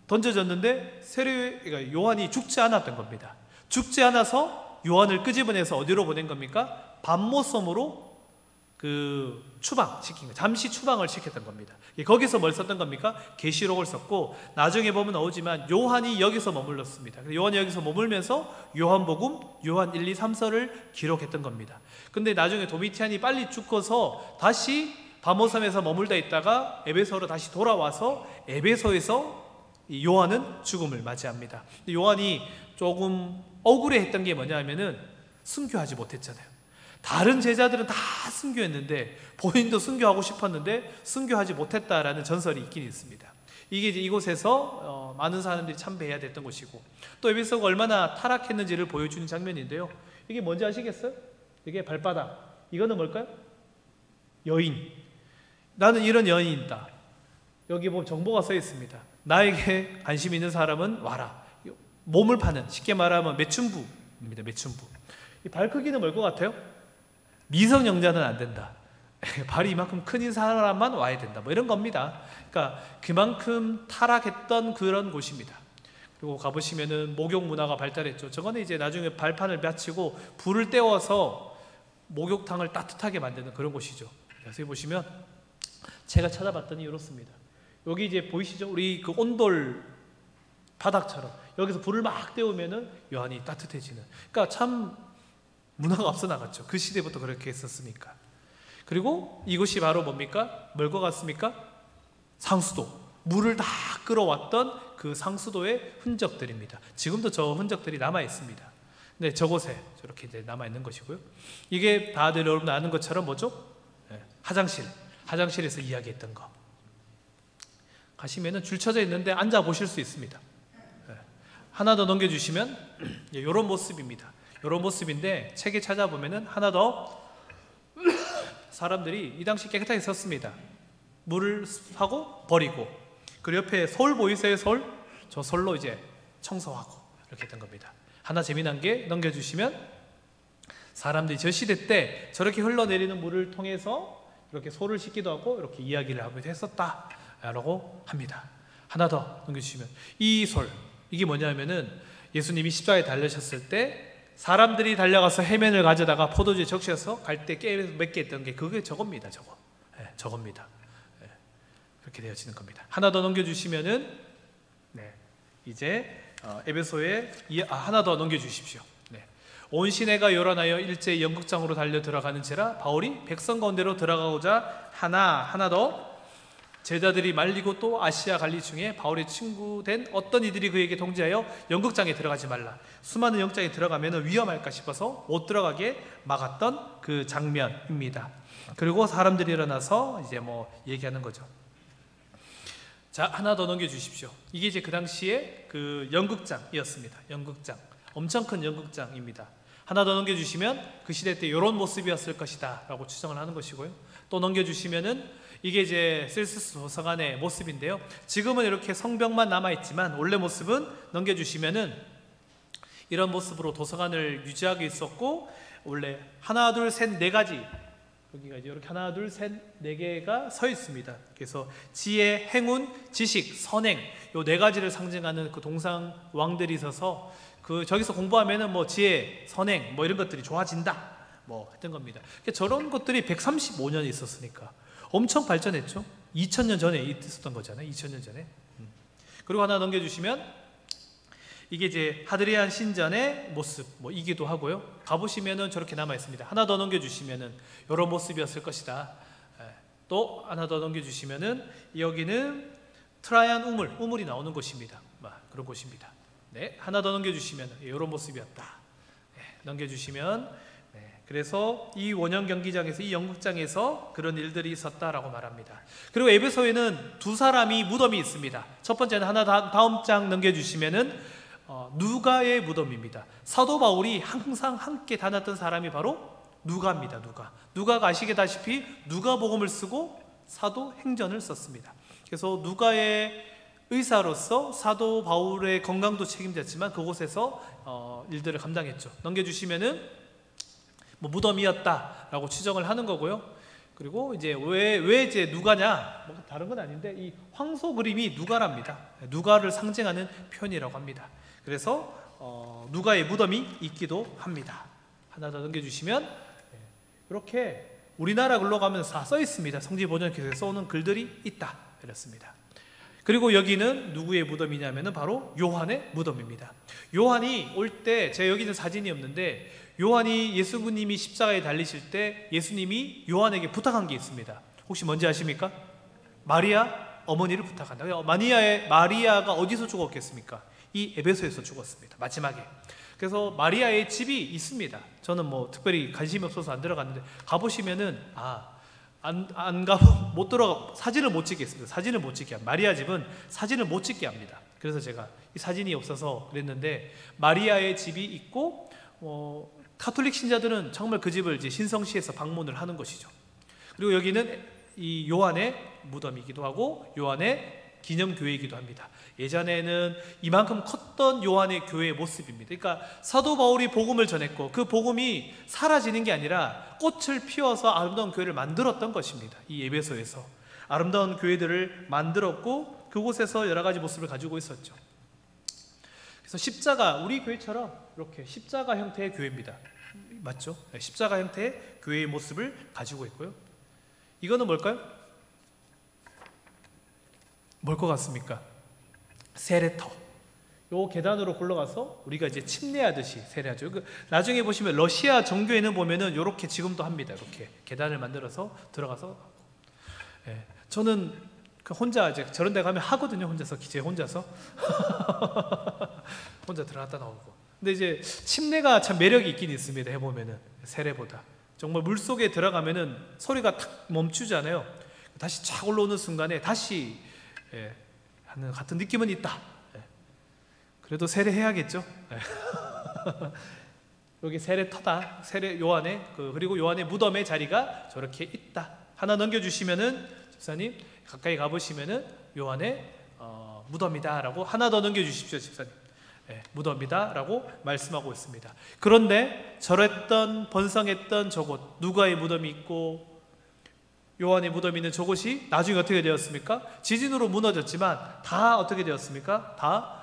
던져졌는데 그러니까 요한이 죽지 않았던 겁니다. 죽지 않아서 요한을 끄집어내서 어디로 보낸 겁니까? 밤모섬으로 추방시킨 거, 잠시 추방을 시켰던 겁니다. 거기서 뭘 썼던 겁니까? 계시록을 썼고, 나중에 보면 나오지만 요한이 여기서 머물렀습니다. 요한이 여기서 머물면서 요한복음, 요한 1, 2, 3서를 기록했던 겁니다. 근데 나중에 도미티안이 빨리 죽어서 다시 밤모섬에서 머물다 있다가 에베소로 다시 돌아와서 에베소에서 요한은 죽음을 맞이합니다. 요한이 조금 억울해했던 게 뭐냐면은 순교하지 못했잖아요. 다른 제자들은 다 순교했는데 본인도 순교하고 싶었는데 순교하지 못했다라는 전설이 있긴 있습니다. 이게 이제 이곳에서 많은 사람들이 참배해야 됐던 곳이고, 또 에베소가 얼마나 타락했는지를 보여주는 장면인데요. 이게 뭔지 아시겠어요? 이게 발바닥. 이거는 뭘까요? 여인. 나는 이런 여인이다. 여기 보면 정보가 써 있습니다. 나에게 관심 있는 사람은 와라. 몸을 파는, 쉽게 말하면 매춘부입니다. 매춘부. 이 발 크기는 뭘 것 같아요? 미성년자는 안 된다. 발이 이만큼 큰 사람만 와야 된다. 뭐 이런 겁니다. 그러니까 그만큼 타락했던 그런 곳입니다. 그리고 가보시면은 목욕 문화가 발달했죠. 저거는 이제 나중에 발판을 맺히고 불을 떼워서 목욕탕을 따뜻하게 만드는 그런 곳이죠. 자세히 보시면 제가 찾아봤더니 이렇습니다. 여기 이제 보이시죠? 우리 그 온돌 바닥처럼 여기서 불을 막 떼우면은 요한이 따뜻해지는. 그러니까 참 문화가 앞서 나갔죠. 그 시대부터 그렇게 했었으니까. 그리고 이곳이 바로 뭡니까? 뭘 것 같습니까? 상수도. 물을 다 끌어왔던 그 상수도의 흔적들입니다. 지금도 저 흔적들이 남아 있습니다. 네, 저곳에 저렇게 이제 남아 있는 것이고요. 이게 다들 여러분 아는 것처럼 뭐죠? 네, 화장실에서 이야기했던 거. 가시면은 줄 쳐져 있는데 앉아 보실 수 있습니다. 네. 하나 더 넘겨주시면 이런 모습입니다. 이런 모습인데 책에 찾아보면은 하나 더 사람들이 이 당시 깨끗하게 썼습니다. 물을 하고 버리고, 그리고 옆에 솔 보이세요? 솔? 저 솔로 이제 청소하고 이렇게 했던 겁니다. 하나 재미난 게 넘겨주시면 사람들이 저 시대 때 저렇게 흘러내리는 물을 통해서 이렇게 소를 씻기도 하고 이렇게 이야기를 하기도 했었다라고 합니다. 하나 더 넘겨주시면 이 솔, 이게 뭐냐면은 예수님이 십자가에 달리셨을 때 사람들이 달려가서 해면을 가져다가 포도주에 적셔서 갈 때 맺게 했던 게 그게 저겁니다. 저겁니다. 그렇게 되어지는 겁니다. 하나 더 넘겨주시면은 이제 에베소에 하나 더 넘겨주십시오. 온 시내가 요란하여 일제히 연극장으로 달려 들어가는지라 바울이 백성 가운데로 들어가고자 하나 더 제자들이 말리고 또 아시아 갈리 중에 바울의 친구된 어떤 이들이 그에게 통지하여 연극장에 들어가지 말라. 수많은 연극장에 들어가면 위험할까 싶어서 못 들어가게 막았던 그 장면입니다. 그리고 사람들이 일어나서 이제 뭐 얘기하는 거죠. 자, 하나 더 넘겨주십시오. 이게 이제 그 당시에 그 연극장이었습니다. 연극장, 엄청 큰 연극장입니다. 하나 더 넘겨주시면 그 시대 때 이런 모습이었을 것이다 라고 추정을 하는 것이고요. 또 넘겨주시면은 이게 이제 셀수스 도서관의 모습인데요. 지금은 이렇게 성벽만 남아있지만 원래 모습은 넘겨주시면은 이런 모습으로 도서관을 유지하고 있었고, 원래 하나 둘 셋 네 가지, 여기가 이제 이렇게 하나 둘 셋 네 개가 서 있습니다. 그래서 지혜, 행운, 지식, 선행, 요 네 가지를 상징하는 그 동상 왕들이 있어서 그 저기서 공부하면은 뭐 지혜, 선행 뭐 이런 것들이 좋아진다 뭐 했던 겁니다. 그러니까 저런 것들이 135년 있었으니까 엄청 발전했죠. 2000년 전에 있었던 거잖아요. 2000년 전에. 그리고 하나 넘겨주시면 이게 이제 하드리안 신전의 모습 이기도 하고요. 가보시면은 저렇게 남아 있습니다. 하나 더 넘겨주시면은 이런 모습이었을 것이다. 또 하나 더 넘겨주시면은 여기는 트라이안 우물이 나오는 곳입니다. 그런 곳입니다. 네, 하나 더 넘겨주시면 이런 모습이었다. 넘겨주시면 그래서 이 원형 경기장에서 이 연극장에서 그런 일들이 있었다라고 말합니다. 그리고 에베소에는 두 사람이 무덤이 있습니다. 첫 번째는 하나 다음 장 넘겨주시면은 누가의 무덤입니다. 사도 바울이 항상 함께 다녔던 사람이 바로 누가입니다. 누가가 아시다시피 누가복음을 쓰고 사도행전을 썼습니다. 그래서 누가의 의사로서 사도 바울의 건강도 책임졌지만 그곳에서 일들을 감당했죠. 넘겨주시면은 뭐 무덤이었다라고 추정을 하는 거고요. 그리고 이제 왜 이제 누가냐? 뭐 다른 건 아닌데 이 황소 그림이 누가랍니다. 누가를 상징하는 표현이라고 합니다. 그래서 누가의 무덤이 있기도 합니다. 하나 더 넘겨주시면 이렇게 우리나라 글로 가면 다 써 있습니다. 성지 보존교에서 써오는 글들이 있다 이렇습니다. 그리고 여기는 누구의 무덤이냐면은 바로 요한의 무덤입니다. 요한이 올 때 제가 여기는 사진이 없는데 요한이 예수님이 십자가에 달리실 때 예수님이 요한에게 부탁한 게 있습니다. 혹시 뭔지 아십니까? 마리아 어머니를 부탁한다. 마리아가 어디서 죽었겠습니까? 이 에베소에서 죽었습니다. 마지막에. 그래서 마리아의 집이 있습니다. 저는 뭐 특별히 관심이 없어서 안 들어갔는데 가보시면은 못 들어가 사진을 못 찍겠습니다. 사진을 못 찍게 합니다. 마리아 집은 사진을 못 찍게 합니다. 그래서 제가 이 사진이 없어서 그랬는데 마리아의 집이 있고 가톨릭 신자들은 정말 그 집을 이제 신성시에서 방문을 하는 것이죠. 그리고 여기는 이 요한의 무덤이기도 하고 요한의 기념교회이기도 합니다. 예전에는 이만큼 컸던 요한의 교회의 모습입니다. 그러니까 사도 바울이 복음을 전했고 그 복음이 사라지는 게 아니라 꽃을 피워서 아름다운 교회를 만들었던 것입니다. 이 에베소에서 아름다운 교회들을 만들었고 그곳에서 여러 가지 모습을 가지고 있었죠. 그래서 십자가, 우리 교회처럼 이렇게 십자가 형태의 교회입니다. 맞죠? 십자가 형태의 교회의 모습을 가지고 있고요. 이거는 뭘까요? 뭘 것 같습니까? 세례터. 요 계단으로 올라가서 우리가 이제 침례하듯이 세례하죠. 나중에 보시면 러시아 정교회는 보면은 이렇게 지금도 합니다. 이렇게 계단을 만들어서 들어가서. 저는 혼자 이제 저런 데 가면 하거든요. 혼자서 혼자 들어갔다 나오고. 근데 이제 침례가 참 매력이 있긴 있습니다. 해보면은 세례보다 정말 물 속에 들어가면은 소리가 탁 멈추잖아요. 다시 쫙 올라오는 순간에 다시 하는 같은 느낌은 있다. 그래도 세례해야겠죠. 여기 세례터다. 요한의 그리고 요한의 무덤의 자리가 저렇게 있다. 하나 넘겨주시면은 집사님 가까이 가보시면은 요한의 무덤이다라고 하나 더 넘겨주십시오, 집사님. 무덤이다라고 말씀하고 있습니다. 그런데 저랬던 번성했던 저곳 누가의 무덤이 있고 요한의 무덤이 있는 저곳이 나중에 어떻게 되었습니까? 지진으로 무너졌지만 다 어떻게 되었습니까? 다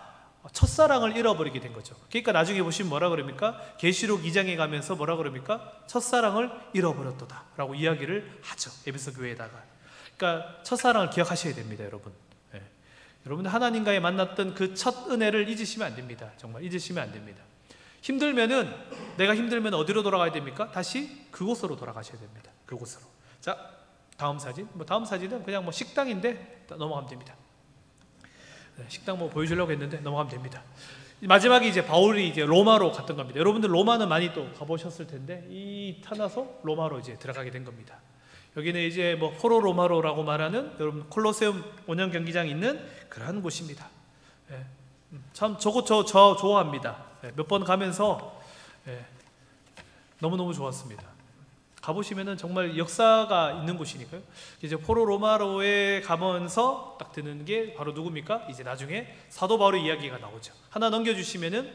첫사랑을 잃어버리게 된 거죠. 그러니까 나중에 보시면 뭐라 그럽니까? 계시록 2장에 가면서 뭐라 그럽니까? 첫사랑을 잃어버렸도다 라고 이야기를 하죠. 에베소 교회에다가. 그러니까 첫사랑을 기억하셔야 됩니다, 여러분. 여러분들 하나님과의 만났던 그 첫 은혜를 잊으시면 안 됩니다. 정말 잊으시면 안 됩니다. 내가 힘들면 어디로 돌아가야 됩니까? 다시 그곳으로 돌아가셔야 됩니다. 그곳으로. 자, 다음 사진. 다음 사진은 그냥 식당인데 넘어가면 됩니다. 식당 보여주려고 했는데 넘어가면 됩니다. 마지막에 이제 바울이 이제 로마로 갔던 겁니다. 여러분들 로마는 많이 또 가보셨을 텐데 이 타나서 로마로 이제 들어가게 된 겁니다. 여기는 이제 포로 로마로라고 말하는 여러분 콜로세움 원형 경기장이 있는 그러한 곳입니다. 참 저곳 저 좋아합니다. 몇 번 가면서 너무너무 좋았습니다. 가보시면은 정말 역사가 있는 곳이니까요. 이제 포로 로마로에 가면서 딱 드는 게 바로 누굽니까? 이제 나중에 사도 바울의 이야기가 나오죠. 하나 넘겨주시면은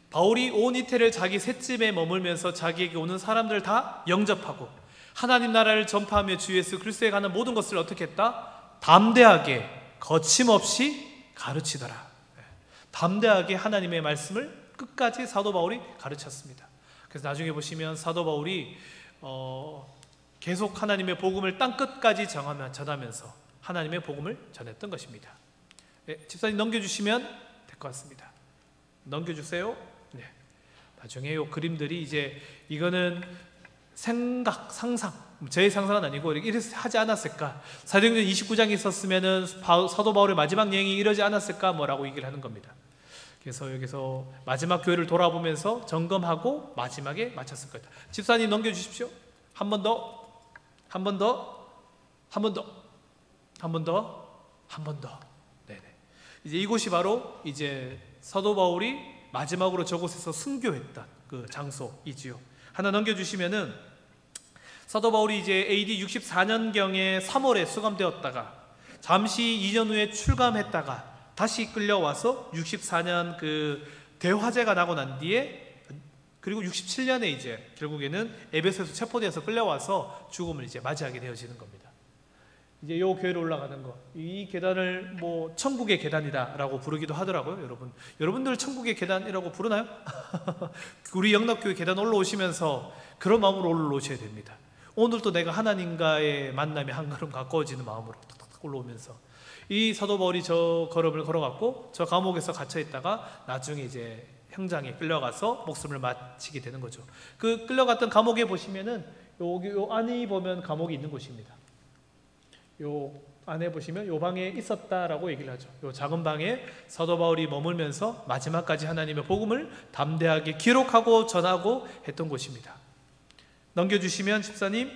바울이 온 이태를 자기 셋집에 머물면서 자기에게 오는 사람들을 다 영접하고 하나님 나라를 전파하며 주 예수 그리스도에 관한 모든 것을 어떻게 했다? 담대하게 거침없이 가르치더라. 담대하게 하나님의 말씀을 끝까지 사도 바울이 가르쳤습니다. 그래서 나중에 보시면 사도 바울이 계속 하나님의 복음을 땅끝까지 전하면서 하나님의 복음을 전했던 것입니다. 집사님 넘겨주시면 될 것 같습니다. 넘겨주세요. 네. 나중에 이 그림들이 이제 이거는 상상, 제 상상은 아니고 이렇게 하지 않았을까? 사도행전 29장이 있었으면은 사도 바울의 마지막 여행이 이러지 않았을까? 뭐라고 얘기를 하는 겁니다. 그래서 여기서 마지막 교회를 돌아보면서 점검하고 마지막에 마쳤을 거다. 집사님 넘겨주십시오. 한 번 더, 한 번 더, 한 번 더, 한 번 더, 한 번 더. 네네. 이제 이곳이 바로 이제 사도 바울이 마지막으로 저곳에서 순교했던 그 장소이지요. 하나 넘겨주시면은 사도 바울이 이제 AD 64년경에 3월에 수감되었다가 잠시 2년 후에 출감했다가 다시 끌려와서 64년 그 대화재가 나고 난 뒤에 그리고 67년에 이제 결국에는 에베소에서 체포되어서 끌려와서 죽음을 이제 맞이하게 되어지는 겁니다. 이제 요 교회로 올라가는 거, 이 계단을 뭐 천국의 계단이다라고 부르기도 하더라고요. 여러분들 천국의 계단이라고 부르나요? 우리 영락교회 계단 올라오시면서 그런 마음으로 올라오셔야 됩니다. 오늘도 내가 하나님과의 만남이 한 걸음 가까워지는 마음으로 탁탁탁 올라오면서 이 사도 바울이 저 걸음을 걸어갔고 저 감옥에서 갇혀 있다가 나중에 이제 형장에 끌려가서 목숨을 마치게 되는 거죠. 그 끌려갔던 감옥에 보시면은 요 안에 보면 감옥이 있는 곳입니다. 요 안에 보시면 요 방에 있었다라고 얘기를 하죠. 요 작은 방에 사도 바울이 머물면서 마지막까지 하나님의 복음을 담대하게 기록하고 전하고 했던 곳입니다. 넘겨주시면 집사님,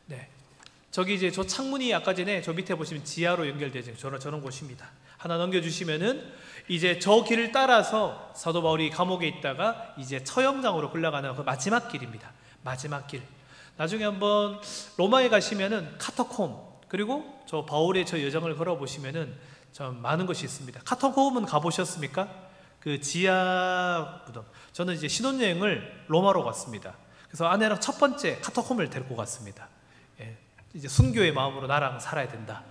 네, 저기 이제 저 창문이 아까 전에 저 밑에 보시면 지하로 연결되죠. 저런 곳입니다. 하나 넘겨주시면은 이제 저 길을 따라서 사도 바울이 감옥에 있다가 이제 처형장으로 끌려가는 그 마지막 길입니다. 마지막 길. 나중에 한번 로마에 가시면은 카타콤, 그리고 저 바울의 저 여정을 걸어보시면은 참 많은 것이 있습니다. 카타콤은 가보셨습니까? 그 지하 무덤. 저는 이제 신혼여행을 로마로 갔습니다. 그래서 아내랑 첫 번째 카타콤을 데리고 갔습니다. 예, 이제 순교의 마음으로 나랑 살아야 된다.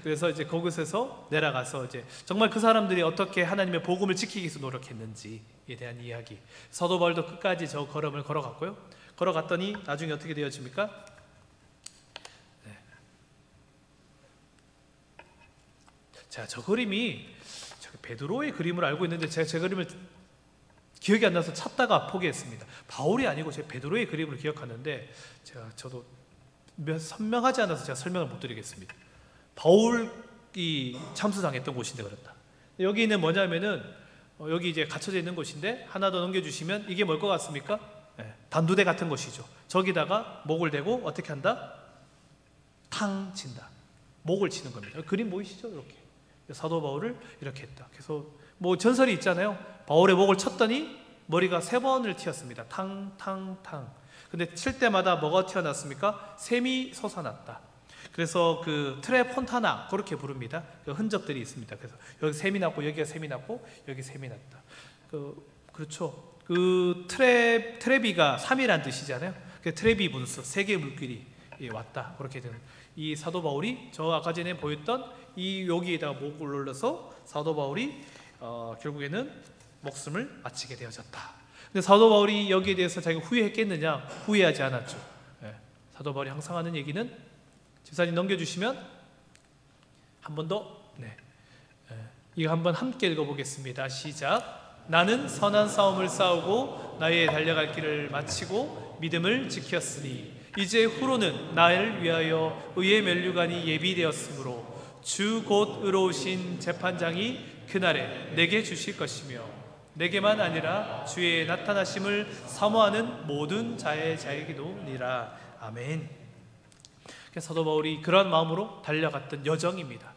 그래서 이제 그곳에서 내려가서 이제 정말 그 사람들이 어떻게 하나님의 복음을 지키기 위해서 노력했는지에 대한 이야기. 사도 바울도 끝까지 저 걸음을 걸어갔고요. 걸어갔더니 나중에 어떻게 되어집니까? 네. 자, 저 그림이 베드로의 그림을 알고 있는데 제가 제 그림을 기억이 안 나서 찾다가 포기했습니다. 바울이 아니고 제 베드로의 그림을 기억하는데 저도 선명하지 않아서 제가 설명을 못 드리겠습니다. 바울이 참수당했던 곳인데 그렇다. 여기는 뭐냐면은 여기 이제 갇혀져 있는 곳인데 하나 더 넘겨주시면 이게 뭘 것 같습니까? 네, 단두대 같은 것이죠. 저기다가 목을 대고 어떻게 한다? 탕 친다. 목을 치는 겁니다. 그림 보이시죠? 이렇게 사도 바울을 이렇게 했다. 그래서 뭐 전설이 있잖아요. 바울의 목을 쳤더니 머리가 3번을 튀었습니다. 탕탕탕. 근데 칠 때마다 뭐가 튀어났습니까? 샘이 솟아났다. 그래서 그 트레 폰타나 그렇게 부릅니다. 그 흔적들이 있습니다. 그래서 여기 샘이 났고 여기가 샘이 났고 여기 샘이 났다. 그렇죠. 그 트레비가 3이란 뜻이잖아요. 그 트레비 분수 세 개의 물길이 왔다. 그렇게 되는 이 사도 바울이 저 아까 전에 보였던 이 여기에다가 목을 눌러서 사도 바울이 결국에는 목숨을 마치게 되어졌다. 근데 사도 바울이 여기에 대해서 자기가 후회했겠느냐? 후회하지 않았죠. 네. 사도 바울이 항상 하는 얘기는 집사님 넘겨주시면 한 번 더. 네. 이거 한번 함께 읽어보겠습니다. 시작. 나는 선한 싸움을 싸우고 나의 달려갈 길을 마치고 믿음을 지켰으니 이제 후로는 나를 위하여 의의 면류관이 예비되었으므로 주 곧 의로우신 재판장이 그날에 내게 주실 것이며 내게만 아니라 주의 나타나심을 사모하는 모든 자에게도니라. 아멘. 사도 바울이 그런 마음으로 달려갔던 여정입니다.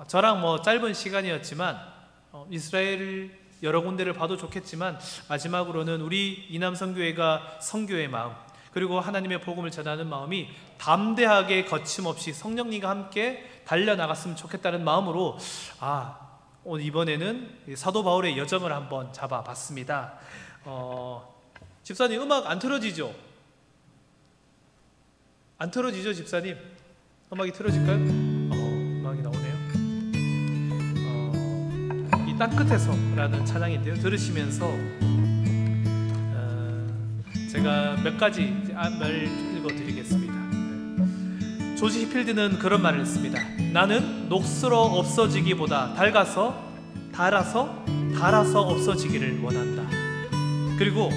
저랑 뭐 짧은 시간이었지만 이스라엘 여러 군데를 봐도 좋겠지만 마지막으로는 우리 이남선교회가 선교의 마음, 그리고 하나님의 복음을 전하는 마음이 담대하게 거침없이 성령님과 함께 달려나갔으면 좋겠다는 마음으로 오늘 이번에는 사도 바울의 여정을 한번 잡아봤습니다. 집사님 음악 안 틀어지죠? 안 틀어지죠, 집사님? 음악이 틀어질까요? 음악이 나오네요. 이 땅끝에서라는 찬양인데요. 들으시면서 제가 몇 가지 말 읽어드리겠습니다. 조지 히필드는 그런 말을 했습니다. 나는 녹슬어 없어지기보다 달아서 없어지기를 원한다. 그리고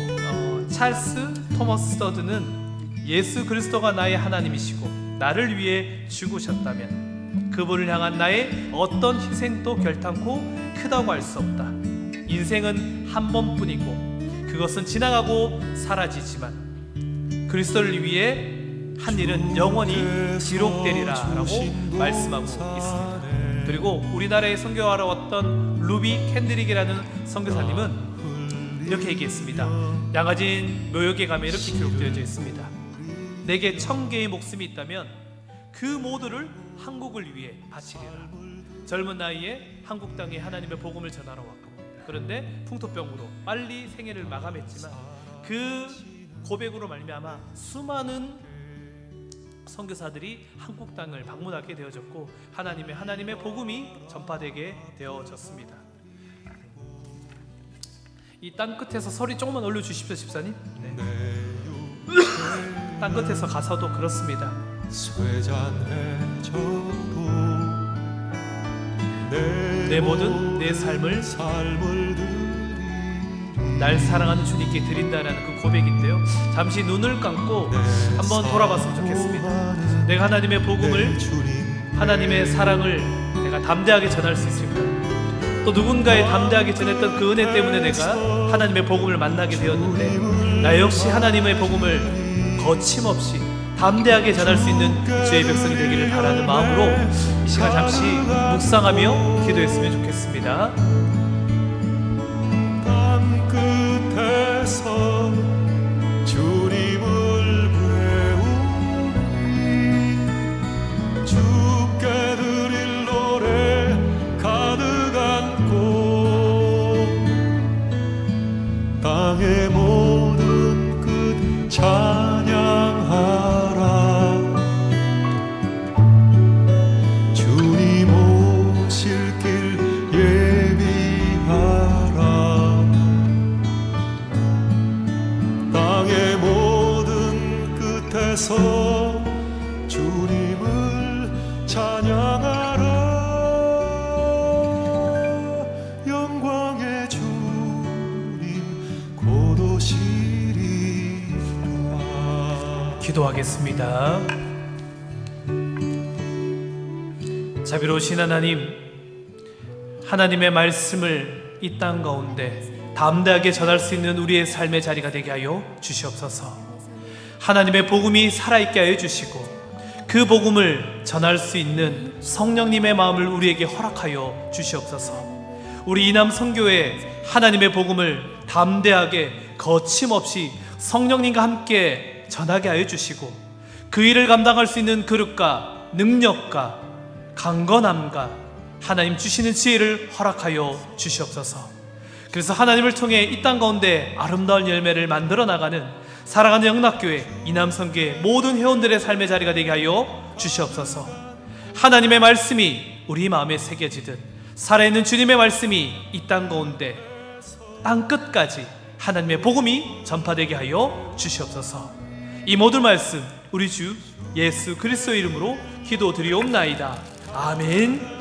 찰스 토머스 더드는 예수 그리스도가 나의 하나님이시고 나를 위해 죽으셨다면 그분을 향한 나의 어떤 희생도 결탄코 크다고 할 수 없다. 인생은 한 번뿐이고 그것은 지나가고 사라지지만 그리스도를 위해 한 일은 영원히 기록되리라라고 말씀하고 있습니다. 그리고 우리나라에 선교하러 왔던 루비 캔드릭이라는 선교사님은 이렇게 얘기했습니다. 양화진 묘역에 가면 이렇게 기록되어져 있습니다. 내게 1000개의 목숨이 있다면 그 모두를 한국을 위해 바치리라. 젊은 나이에 한국 땅에 하나님의 복음을 전하러 왔고, 그런데 풍토병으로 빨리 생애를 마감했지만 그 고백으로 말미암아 수많은 선교사들이 한국 땅을 방문하게 되어졌고 하나님의 복음이 전파되게 되어졌습니다. 이 땅 끝에서 소리 조금만 올려주십시오, 집사님. 네. 땅 끝에서 가사도 그렇습니다. 내 모든 내 삶을 날 사랑하는 주님께 드린다라는 그 고백인데요, 잠시 눈을 감고 한번 돌아봤으면 좋겠습니다. 내가 하나님의 복음을, 하나님의 사랑을 내가 담대하게 전할 수 있을까? 또 누군가에 담대하게 전했던 그 은혜 때문에 내가 하나님의 복음을 만나게 되었는데, 나 역시 하나님의 복음을 거침없이 담대하게 전할 수 있는 주의 백성이 되기를 바라는 마음으로 이 시간 잠시 묵상하며 기도했으면 좋겠습니다. 땅끝에서 주님을 배우니 주께 드릴 노래 가득한 곳, 땅의 모든 끝 찬양하라. 주님 오실 길 예비하라. 땅의 모든 끝에서 주님을 찬양하라. 영광의 주님 곧 오시리라. 기도하겠습니다. 자비로우신 하나님, 하나님의 말씀을 이 땅 가운데 담대하게 전할 수 있는 우리의 삶의 자리가 되게 하여 주시옵소서. 하나님의 복음이 살아있게 하여 주시고 그 복음을 전할 수 있는 성령님의 마음을 우리에게 허락하여 주시옵소서. 우리 이남 선교회 하나님의 복음을 담대하게 거침없이 성령님과 함께 전하게 하여 주시고 그 일을 감당할 수 있는 그릇과 능력과 강건함과 하나님 주시는 지혜를 허락하여 주시옵소서. 그래서 하나님을 통해 이 땅 가운데 아름다운 열매를 만들어 나가는 사랑하는 영락교회 이남선교회 모든 회원들의 삶의 자리가 되게 하여 주시옵소서. 하나님의 말씀이 우리 마음에 새겨지듯 살아있는 주님의 말씀이 이 땅 가운데 땅 끝까지 하나님의 복음이 전파되게 하여 주시옵소서. 이 모든 말씀 우리 주 예수 그리스도의 이름으로 기도드리옵나이다. 아멘.